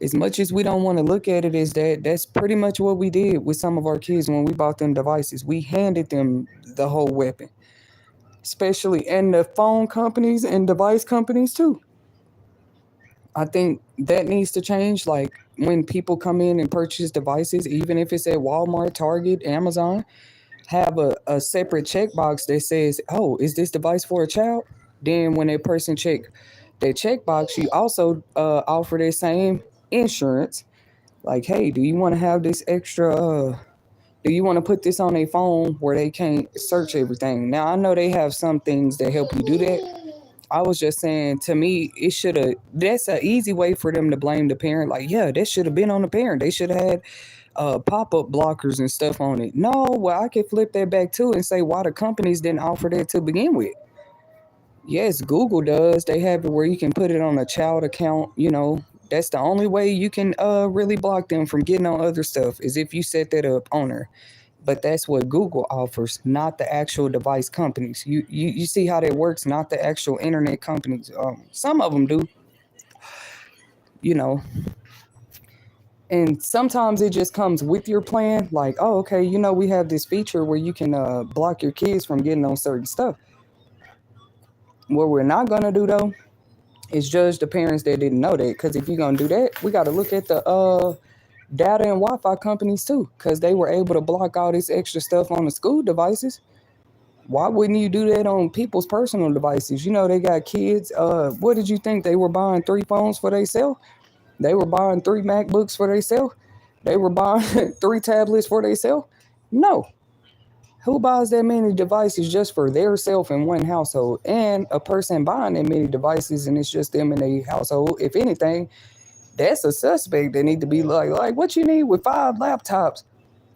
As much as we don't want to look at it as that, that's pretty much what we did with some of our kids when we bought them devices. We handed them the whole weapon, especially and the phone companies and device companies too. I think that needs to change. Like when people come in and purchase devices, even if it's at Walmart, Target, Amazon, have a separate checkbox that says, oh, is this device for a child? Then when that person check that checkbox, you also offer that same insurance. Like, hey, do you want to have this extra? Do you want to put this on a phone where they can't search everything? Now, I know they have some things that help you do that. I was just saying, to me, it should have. That's an easy way for them to blame the parent. Like, yeah, that should have been on the parent. They should have had pop-up blockers and stuff on it. No, well, I could flip that back too and say why the companies didn't offer that to begin with. Yes, Google does. They have it where you can put it on a child account. That's the only way you can really block them from getting on other stuff is if you set that up on her. But that's what Google offers, not the actual device companies. You see how that works, not the actual internet companies. Some of them do, you know. And sometimes it just comes with your plan. Like, oh, okay, we have this feature where you can block your kids from getting on certain stuff. What we're not going to do, though, is judge the parents that didn't know that. Because if you're going to do that, we got to look at the data and Wi-Fi companies, too. Because they were able to block all this extra stuff on the school devices. Why wouldn't you do that on people's personal devices? They got kids. What did you think? They were buying 3 phones for themselves? They were buying 3 MacBooks for themselves? They were buying 3 tablets for themselves? No. Who buys that many devices just for their self in one household? And a person buying that many devices and it's just them in a household, if anything, that's a suspect that need to be like what you need with 5 laptops.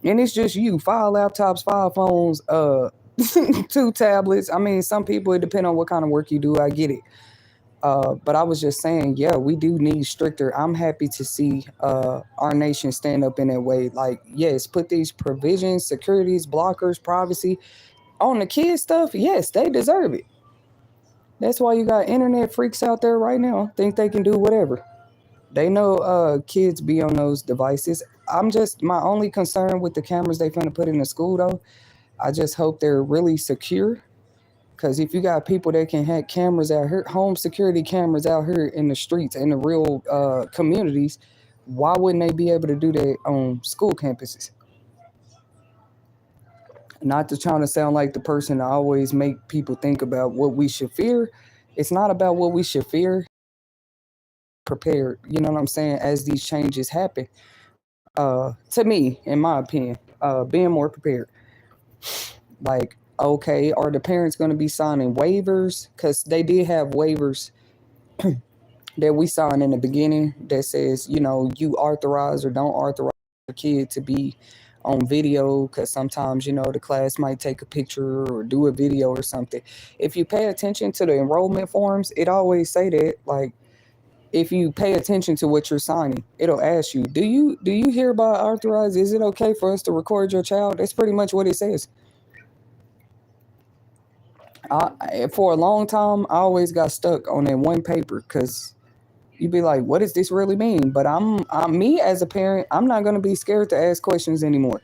And it's just you, 5 laptops, 5 phones, 2 tablets. I mean, some people, it depends on what kind of work you do. I get it. But I was just saying, yeah, we do need stricter. I'm happy to see our nation stand up in that way. Like, yes, put these provisions, securities, blockers, privacy on the kids stuff. Yes, they deserve it. That's why you got internet freaks out there right now. Think they can do whatever. They know kids be on those devices. My only concern with the cameras they finna put in the school, though, I just hope they're really secure. Because if you got people that can have cameras out here, home security cameras out here in the streets, in the real communities, why wouldn't they be able to do that on school campuses? Not to try to sound like the person to always make people think about what we should fear. It's not about what we should fear. Prepared, you know what I'm saying, as these changes happen. To me, in my opinion, being more prepared. Like, okay, are the parents going to be signing waivers? Because they did have waivers that we signed in the beginning that says, you authorize or don't authorize the kid to be on video, because sometimes, the class might take a picture or do a video or something. If you pay attention to the enrollment forms, it always say that, like, if you pay attention to what you're signing, it'll ask you, do you hereby authorize, is it okay for us to record your child? That's pretty much what it says. For a long time, I always got stuck on that one paper because you'd be like, what does this really mean? But I'm me as a parent, I'm not going to be scared to ask questions anymore.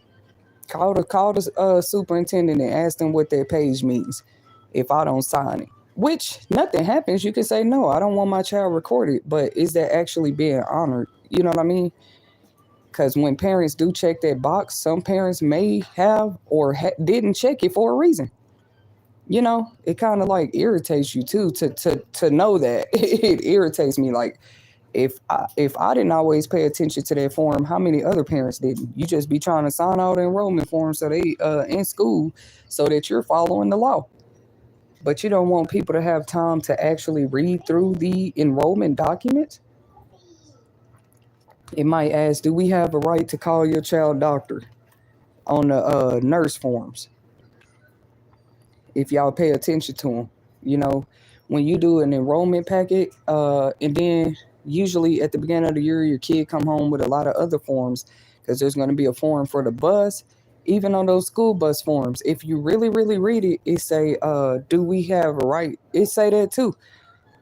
Call the superintendent and ask them what that page means if I don't sign it. Which nothing happens. You can say, no, I don't want my child recorded. But is that actually being honored? You know what I mean? Because when parents do check that box, some parents may have or didn't check it for a reason. It kind of like irritates you too to know that. It irritates me. Like if I didn't always pay attention to that form, how many other parents didn't? You just be trying to sign all the enrollment forms so they in school so that you're following the law. But you don't want people to have time to actually read through the enrollment documents. It might ask, do we have a right to call your child doctor on the nurse forms? If y'all pay attention to them, you know, when you do an enrollment packet, and then usually at the beginning of the year, your kid come home with a lot of other forms because there's going to be a form for the bus. Even on those school bus forms, if you really, really read it, it say, do we have a right? It say that too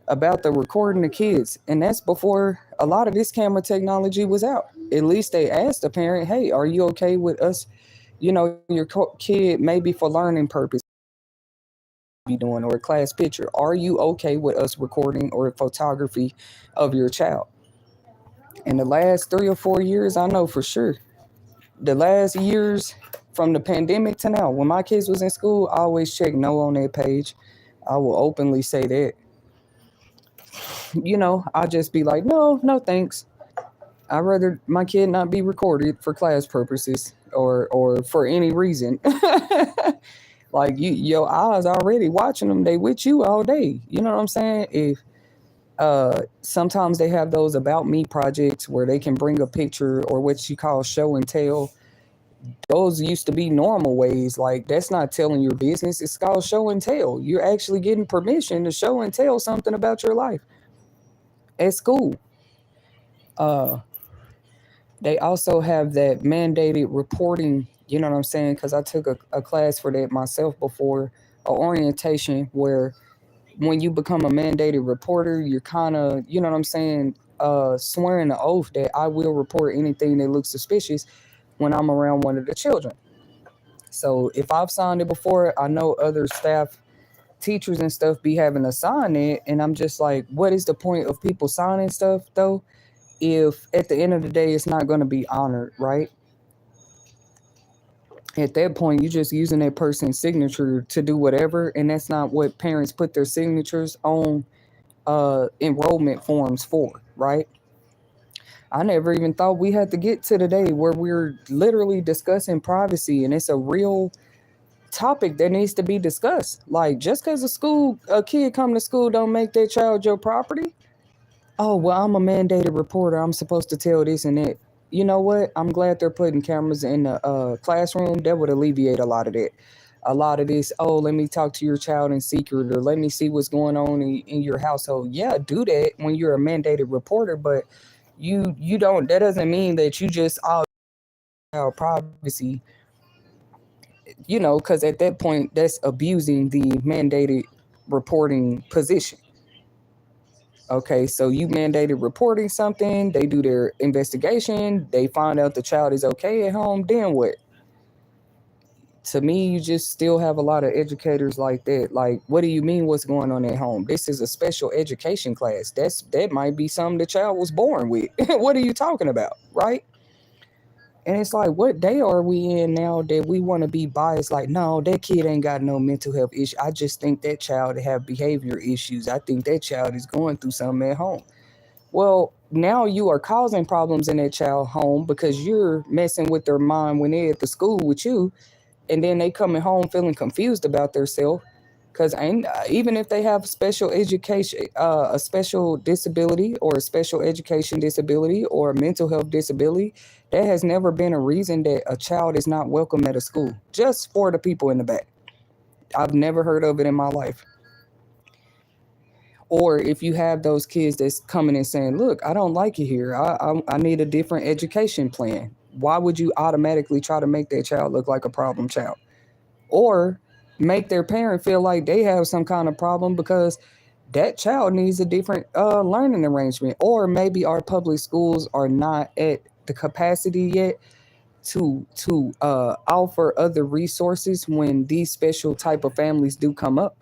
about the recording the kids. And that's before a lot of this camera technology was out. At least they asked the parent, hey, are you okay with us, your kid maybe for learning purpose be doing or a class picture. Are you okay with us recording or photography of your child? In the last 3 or 4 years, I know for sure. The last years from the pandemic to now, when my kids was in school, I always check no on that page. I will openly say that. I'll just be like, no, no thanks. I'd rather my kid not be recorded for class purposes or for any reason. Like your eyes already watching them, they with you all day. You know what I'm saying? If sometimes they have those about me projects where they can bring a picture or what you call show and tell. Those used to be normal ways. Like that's not telling your business. It's called show and tell. You're actually getting permission to show and tell something about your life at school. Uh, they also have that mandated reporting. You know what I'm saying? Because I took a class for that myself before, a orientation where when you become a mandated reporter, you're kind of, you know what I'm saying, swearing an oath that I will report anything that looks suspicious when I'm around one of the children. So if I've signed it before, I know other staff, teachers and stuff be having to sign it. And I'm just like, what is the point of people signing stuff though? If at the end of the day, it's not going to be honored, right? At that point, you're just using that person's signature to do whatever. And that's not what parents put their signatures on enrollment forms for, right? I never even thought we had to get to the day where we're literally discussing privacy, and it's a real topic that needs to be discussed. Like just because a kid come to school don't make that child your property. Oh well, I'm a mandated reporter. I'm supposed to tell this and that. You know what? I'm glad they're putting cameras in the classroom. That would alleviate a lot of that. A lot of this, oh, let me talk to your child in secret or let me see what's going on in your household. Yeah, do that when you're a mandated reporter, but you don't, that doesn't mean that you just all privacy, because at that point that's abusing the mandated reporting position. Okay, so you mandated reporting something, they do their investigation, they find out the child is okay at home, then what? To me, you just still have a lot of educators like that. Like, what do you mean what's going on at home? This is a special education class. That might be something the child was born with. What are you talking about? Right? And it's like, what day are we in now that we want to be biased? Like, no, that kid ain't got no mental health issue. I just think that child have behavior issues. I think that child is going through something at home. Well, now you are causing problems in that child home because you're messing with their mind when they're at the school with you, and then they coming home feeling confused about themselves. Because even if they have special education, a special disability or a special education disability or a mental health disability, that has never been a reason that a child is not welcome at a school, just for the people in the back. I've never heard of it in my life. Or if you have those kids that's coming and saying, look, I don't like it here. I need a different education plan. Why would you automatically try to make that child look like a problem child? Or make their parent feel like they have some kind of problem because that child needs a different learning arrangement. Or maybe our public schools are not at the capacity yet to offer other resources when these special type of families do come up.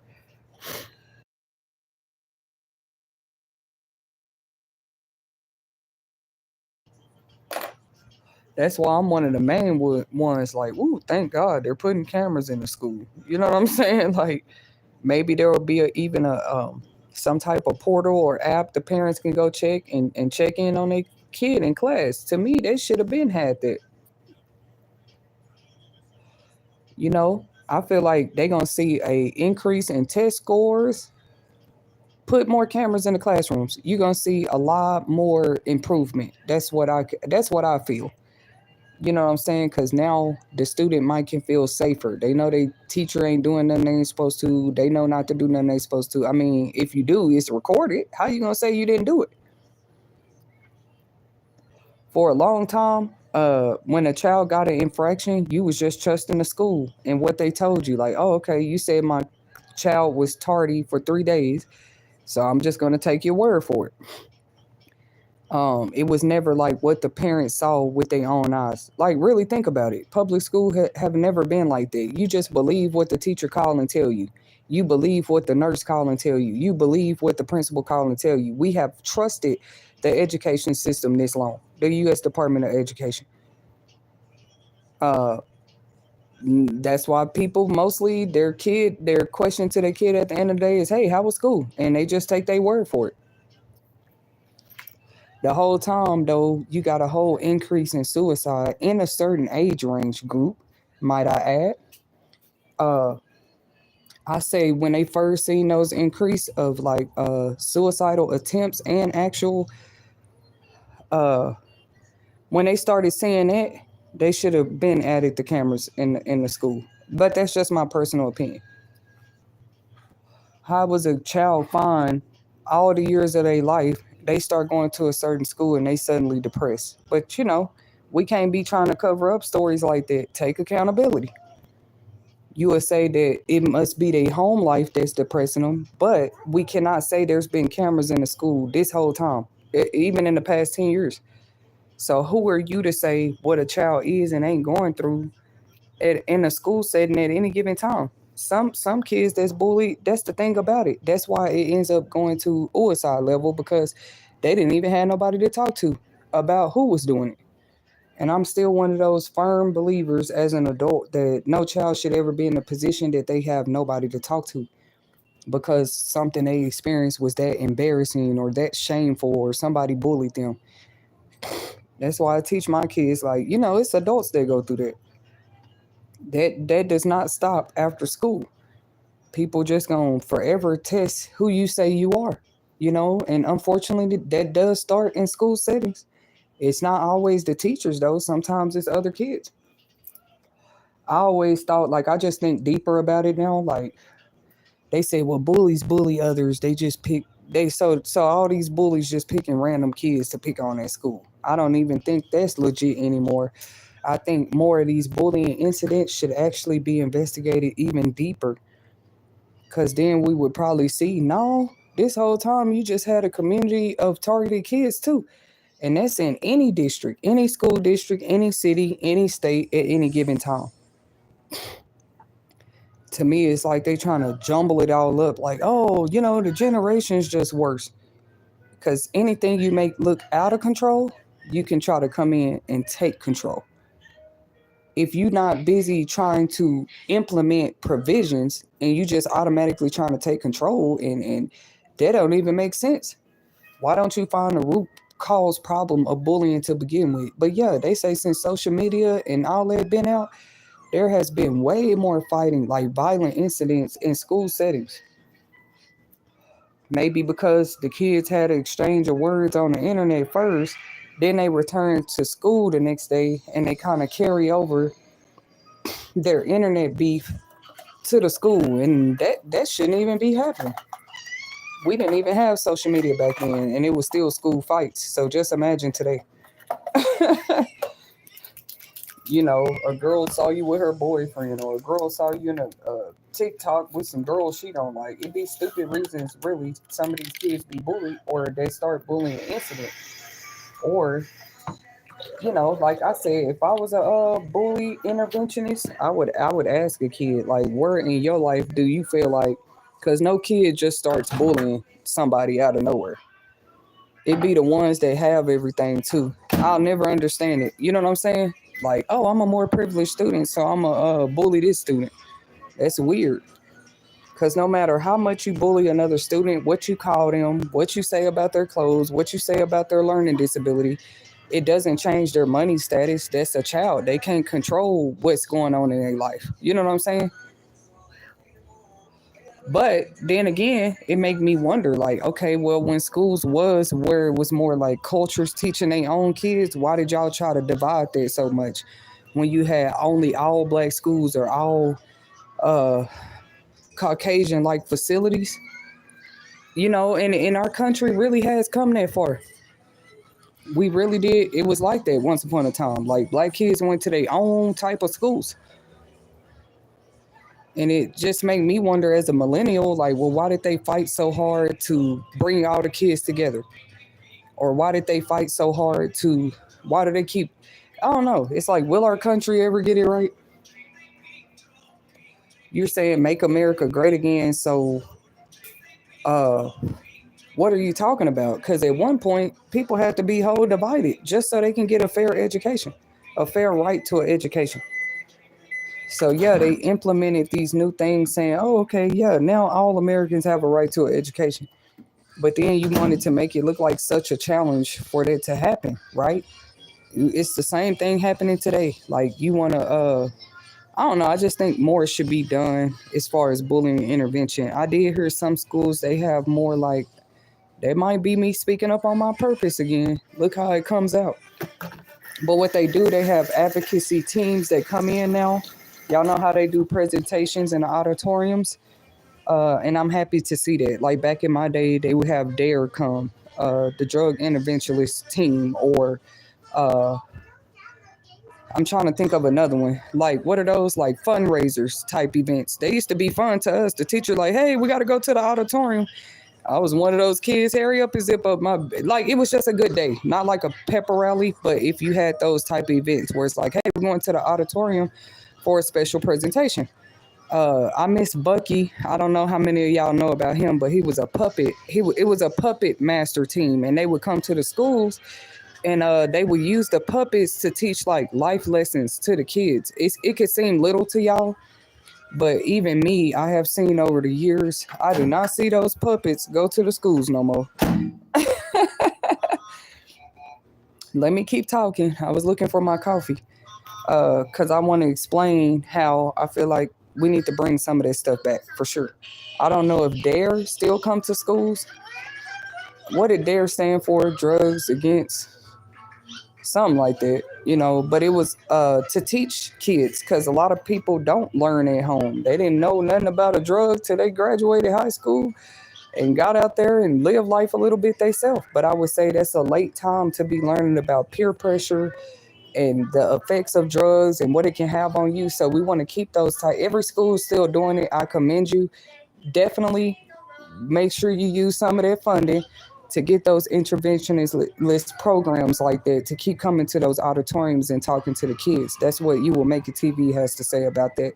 That's why I'm one of the main ones. Like, ooh, thank God they're putting cameras in the school. You know what I'm saying? Like, maybe there will be even a some type of portal or app the parents can go check and check in on their kid in class. To me, they should have been had that. You know, I feel like they're gonna see a increase in test scores. Put more cameras in the classrooms. You're gonna see a lot more improvement. That's what I feel. You know what I'm saying? Because now the student might can feel safer. They know they teacher ain't doing nothing they ain't supposed to. They know not to do nothing they supposed to. I mean, if you do, it's recorded. How you gonna say you didn't do it? For a long time, when a child got an infraction, you was just trusting the school and what they told you. Like, oh, okay, you said my child was tardy for 3 days, so I'm just gonna take your word for it. It was never like what the parents saw with their own eyes. Like, really think about it. Public school have never been like that. You just believe what the teacher call and tell you. You believe what the nurse call and tell you. You believe what the principal call and tell you. We have trusted the education system this long, the U.S. Department of Education. Uh, that's why people mostly their question to their kid at the end of the day is, "Hey, how was school?" And they just take their word for it. The whole time, though, you got a whole increase in suicide in a certain age range group, might I add. Uh, I say when they first seen those increase of like suicidal attempts and actual, uh, when they started seeing that, they should have been added the cameras in the school. But that's just my personal opinion. How was a child fine all the years of their life? They start going to a certain school and they suddenly depressed. But we can't be trying to cover up stories like that. Take accountability. You would say that it must be their home life that's depressing them, but we cannot say there's been cameras in the school this whole time, even in the past 10 years. So who are you to say what a child is and ain't going through in a school setting at any given time? Some kids that's bullied, that's the thing about it. That's why it ends up going to suicide level because they didn't even have nobody to talk to about who was doing it. And I'm still one of those firm believers as an adult that no child should ever be in a position that they have nobody to talk to because something they experienced was that embarrassing or that shameful or somebody bullied them. That's why I teach my kids, like, it's adults that go through that. That does not stop after school. People just gonna forever test who you say you are, and unfortunately that does start in school settings. It's not always the teachers though. Sometimes it's other kids. I always thought, like, I just think deeper about it now. Like, they say, well, bullies bully others. They just pick so all these bullies just picking random kids to pick on at school. I don't even think that's legit anymore. I think more of these bullying incidents should actually be investigated even deeper. Cause then we would probably see, no, this whole time you just had a community of targeted kids too. And that's in any district, any school district, any city, any state at any given time. To me, it's like they trying to jumble it all up. Like, oh, the generation's just worse. Because anything you make look out of control, you can try to come in and take control. If you're not busy trying to implement provisions and you just automatically trying to take control, and that don't even make sense. Why don't you find the root cause problem of bullying to begin with? But yeah, they say since social media and all that been out, there has been way more fighting, like violent incidents in school settings. Maybe because the kids had an exchange of words on the internet first, then they return to school the next day and they kind of carry over their internet beef to the school, and that shouldn't even be happening. We didn't even have social media back then, and it was still school fights. So just imagine today. A girl saw you with her boyfriend, or a girl saw you in a TikTok with some girls she don't like. It'd be stupid reasons, really. Some of these kids be bullied, or they start bullying incident. Or, like I said, if I was a bully interventionist, I would ask a kid, like, where in your life do you feel like, because no kid just starts bullying somebody out of nowhere. It be the ones that have everything too. I'll never understand it. You know what I'm saying? Like, oh, I'm a more privileged student, so I'm a bully this student. That's weird. Because no matter how much you bully another student, what you call them, what you say about their clothes, what you say about their learning disability, it doesn't change their money status. That's a child. They can't control what's going on in their life. You know what I'm saying? But then again, it made me wonder, like, okay, well, when schools was where it was more like cultures teaching their own kids, why did y'all try to divide that so much? When you had only all black schools or all uh, Caucasian like facilities, and our country really has come that far. We really did. It was like that once upon a time. Like black kids went to their own type of schools. And it just made me wonder as a millennial, like, well, why did they fight so hard to bring all the kids together? Or why did they fight so hard why do they keep, I don't know. It's like, will our country ever get it right? You're saying make America great again. So uh, what are you talking about? Because at one point, people had to be whole divided just so they can get a fair education, a fair right to an education. So yeah, they implemented these new things saying, oh, okay, yeah, now all Americans have a right to an education. But then you wanted to make it look like such a challenge for that to happen, right? It's the same thing happening today. Like you want to, I don't know. I just think more should be done as far as bullying intervention. I did hear some schools, they have more like, that might be me speaking up on my purpose again. Look how it comes out. But what they do, they have advocacy teams that come in now. Y'all know how they do presentations in the auditoriums. And I'm happy to see that. Like back in my day, they would have DARE come, the drug interventionist team, or uh, I'm trying to think of another one. Like, what are those like fundraisers type events? They used to be fun to us. The teacher, like, hey, we got to go to the auditorium. I was one of those kids, hurry up and zip up my, like, it was just a good day. Not like a pepper rally, but if you had those type of events where it's like, hey, we're going to the auditorium for a special presentation. I miss Bucky. I don't know how many of y'all know about him, but he was a puppet. It was a puppet master team, and they would come to the schools, and they would use the puppets to teach like life lessons to the kids. It could seem little to y'all, but even me, I have seen over the years, I do not see those puppets go to the schools no more. Let me keep talking. I was looking for my coffee because I want to explain how I feel like we need to bring some of that stuff back for sure. I don't know if DARE still come to schools. What did DARE stand for? Drugs against something like that, but it was to teach kids, because a lot of people don't learn at home. They didn't know nothing about a drug till they graduated high school and got out there and lived life a little bit themselves. But I would say that's a late time to be learning about peer pressure and the effects of drugs and what it can have on you. So we want to keep those tight. Every school is still doing it. I commend you. Definitely make sure you use some of that funding to get those interventionist list programs like that, to keep coming to those auditoriums and talking to the kids. That's what You Will Make It TV has to say about that.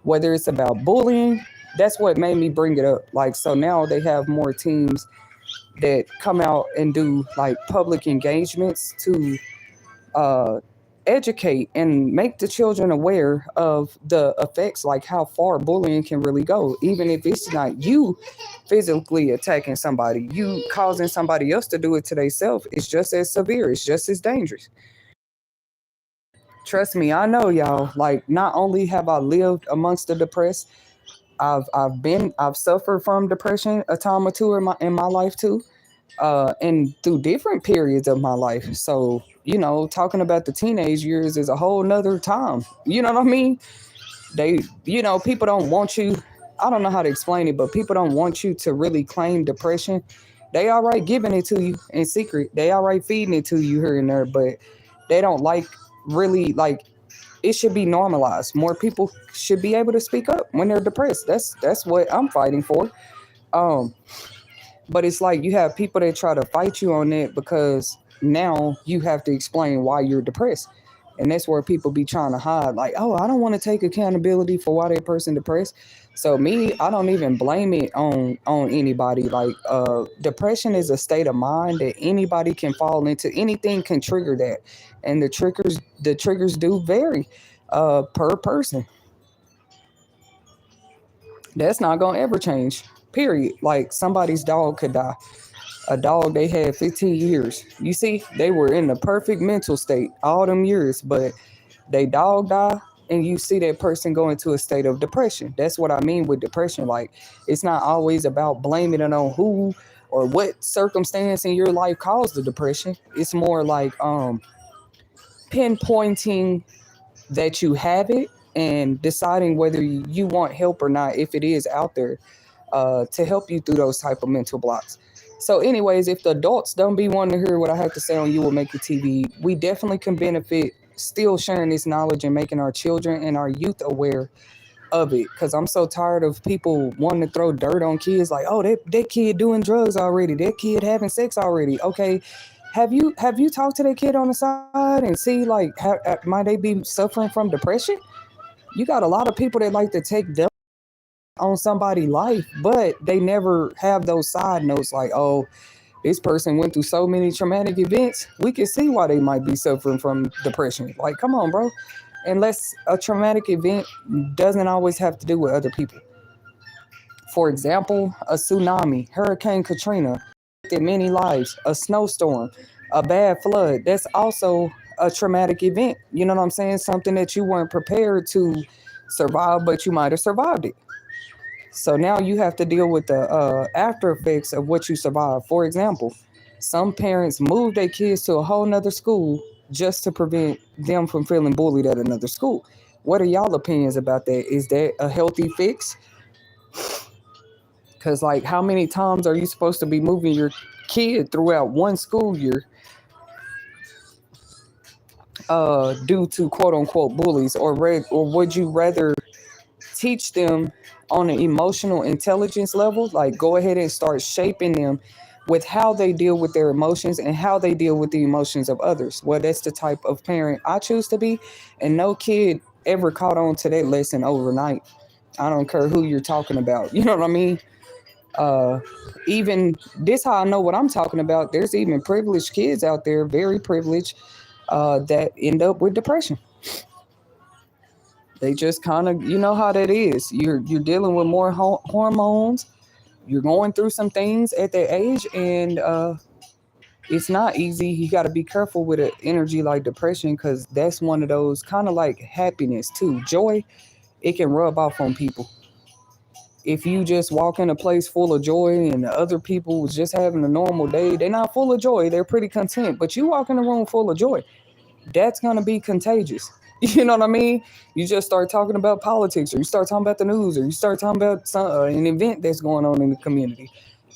Whether it's about bullying, that's what made me bring it up. Like, so now they have more teams that come out and do like public engagements to educate and make the children aware of the effects, like how far bullying can really go. Even if it's not you physically attacking somebody, you causing somebody else to do it to themselves, it's just as severe, it's just as dangerous. Trust me, I know, y'all. Like, not only have I lived amongst the depressed, I've suffered from depression a time or two in my life too, and through different periods of my life. So, talking about the teenage years is a whole nother time. You know what I mean? People don't want you. I don't know how to explain it, but people don't want you to really claim depression. They all right giving it to you in secret. They all right feeding it to you here and there, but they don't like really like it should be normalized. More people should be able to speak up when they're depressed. That's what I'm fighting for. Um, but it's like you have people that try to fight you on it because now you have to explain why you're depressed. And that's where people be trying to hide, like, oh, I don't want to take accountability for why that person depressed. So me, I don't even blame it on anybody. Like depression is a state of mind that anybody can fall into. Anything can trigger that. And the triggers do vary per person. That's not gonna ever change. Period. Like somebody's dog could die, a dog they had 15 years. You see, they were in the perfect mental state all them years, but they dog die and you see that person go into a state of depression. That's what I mean with depression. Like it's not always about blaming it on who or what circumstance in your life caused the depression. It's more like pinpointing that you have it and deciding whether you want help or not if it is out there to help you through those type of mental blocks. So anyways, if the adults don't be wanting to hear what I have to say on You Will Make It TV, we definitely can benefit still sharing this knowledge and making our children and our youth aware of it. Because I'm so tired of people wanting to throw dirt on kids like, oh, that kid doing drugs already, that kid having sex already. Okay, have you talked to that kid on the side and see like might they be suffering from depression? You got a lot of people that like to take on somebody's life, but they never have those side notes like, oh, this person went through so many traumatic events. We can see why they might be suffering from depression. Like, come on, bro. Unless a traumatic event doesn't always have to do with other people. For example, a tsunami, Hurricane Katrina, affected many lives, a snowstorm, a bad flood. That's also a traumatic event. You know what I'm saying? Something that you weren't prepared to survive, but you might have survived it. So now you have to deal with the after effects of what you survived. For example, some parents move their kids to a whole nother school just to prevent them from feeling bullied at another school. What are y'all opinions about that? Is that a healthy fix? Because like how many times are you supposed to be moving your kid throughout one school year due to quote unquote bullies, or would you rather teach them on an emotional intelligence level, like go ahead and start shaping them with how they deal with their emotions and how they deal with the emotions of others? Well, that's the type of parent I choose to be, and no kid ever caught on to that lesson overnight. I don't care who you're talking about. You know what I mean? Uh, even this, how I know what I'm talking about. There's even privileged kids out there, very privileged, that end up with depression. They just kind of, you know how that is. You're dealing with more hormones. You're going through some things at that age, and it's not easy. You got to be careful with an energy like depression because that's one of those kind of like happiness too. Joy, it can rub off on people. If you just walk in a place full of joy and the other people was just having a normal day, they're not full of joy. They're pretty content. But you walk in a room full of joy, that's going to be contagious. You know what I mean? You just start talking about politics, or you start talking about the news, or you start talking about an event that's going on in the community.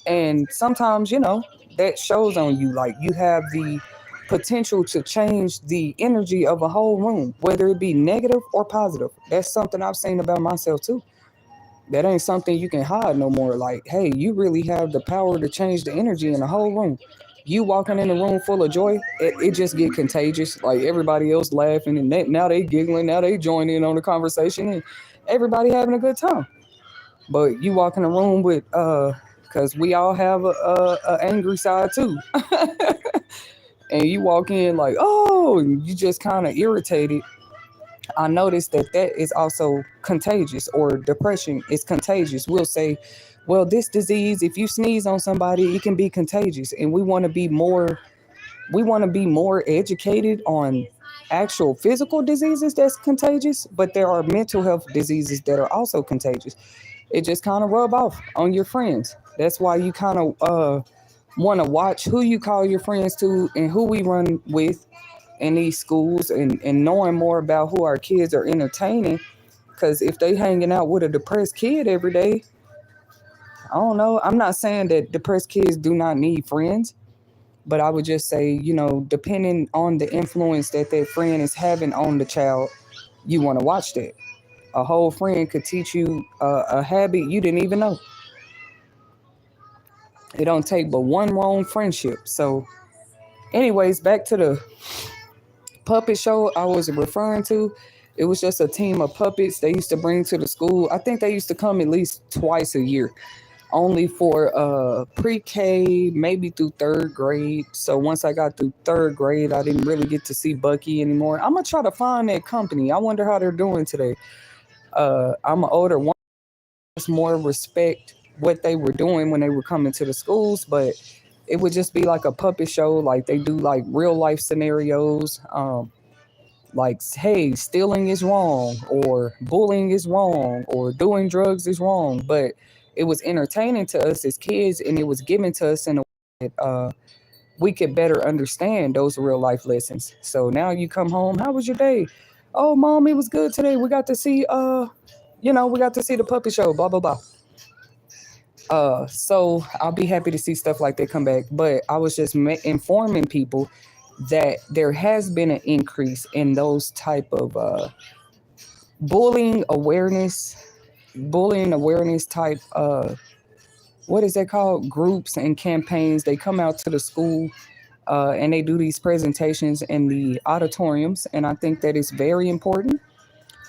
And sometimes, that shows on you. Like you have the potential to change the energy of a whole room, whether it be negative or positive. That's something I've seen about myself too. That ain't something you can hide no more. Like, hey, you really have the power to change the energy in the whole room. You walking in a room full of joy, it just get contagious. Like everybody else laughing, and now they giggling, now they join in on the conversation, and everybody having a good time. But you walk in a room with, because we all have a angry side too, and you walk in like, oh, you just kind of irritated. I noticed that is also contagious, or depression is contagious. We'll say, well, this disease, if you sneeze on somebody, it can be contagious. And we want to be more educated on actual physical diseases that's contagious, but there are mental health diseases that are also contagious. It just kind of rub off on your friends. That's why you kind of want to watch who you call your friends to and who we run with in these schools, and knowing more about who our kids are entertaining Because if they hanging out with a depressed kid every day, I don't know. I'm not saying that depressed kids do not need friends, but I would just say, depending on the influence that that friend is having on the child, you want to watch that. A whole friend could teach you a habit you didn't even know. It don't take but one wrong friendship. So, anyways, back to the puppet show I was referring to. It was just a team of puppets they used to bring to the school. I think they used to come at least twice a year, only for pre-K, maybe through third grade. So once I got through third grade, I didn't really get to see Bucky anymore. I'm gonna try to find that company. I wonder how they're doing today. I'm an older one, more respect what they were doing when they were coming to the schools, but it would just be like a puppet show. Like they do like real life scenarios. Like, hey, stealing is wrong, or bullying is wrong, or doing drugs is wrong. But it was entertaining to us as kids, and it was given to us in a way that we could better understand those real life lessons. So now you come home, how was your day? Oh, mom, it was good today. We got to see, we got to see the puppet show, blah, blah, blah. So I'll be happy to see stuff like that come back. But I was just informing people that there has been an increase in those type of bullying awareness type what is that called, groups and campaigns. They come out to the school and they do these presentations in the auditoriums, and I think that is very important.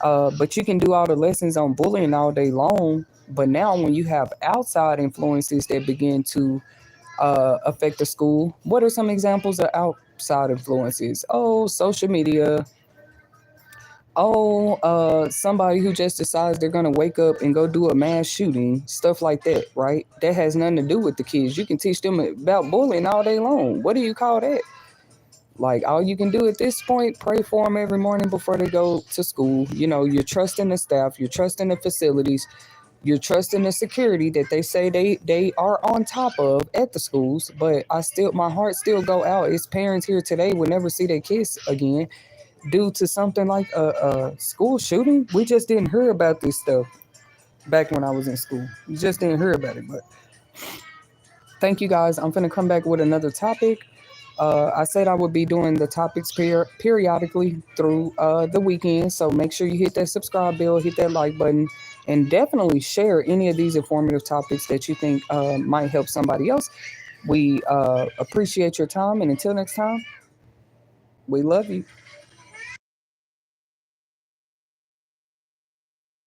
But you can do all the lessons on bullying all day long, but now when you have outside influences that begin to affect the school, what are some examples of outside influences? Oh, social media. Oh, somebody who just decides they're gonna wake up and go do a mass shooting, stuff like that, right? That has nothing to do with the kids. You can teach them about bullying all day long. What do you call that? Like, all you can do at this point, pray for them every morning before they go to school. You're trusting the staff, you're trusting the facilities, you're trusting the security that they say they are on top of at the schools. But my heart still go out. It's parents here today will never see their kids again due to something like a school shooting. We just didn't hear about this stuff back when I was in school. We just didn't hear about it. But thank you guys. I'm gonna come back with another topic. I said I would be doing the topics periodically through the weekend. So make sure you hit that subscribe bell, hit that like button, and definitely share any of these informative topics that you think might help somebody else. We appreciate your time. And until next time, we love you.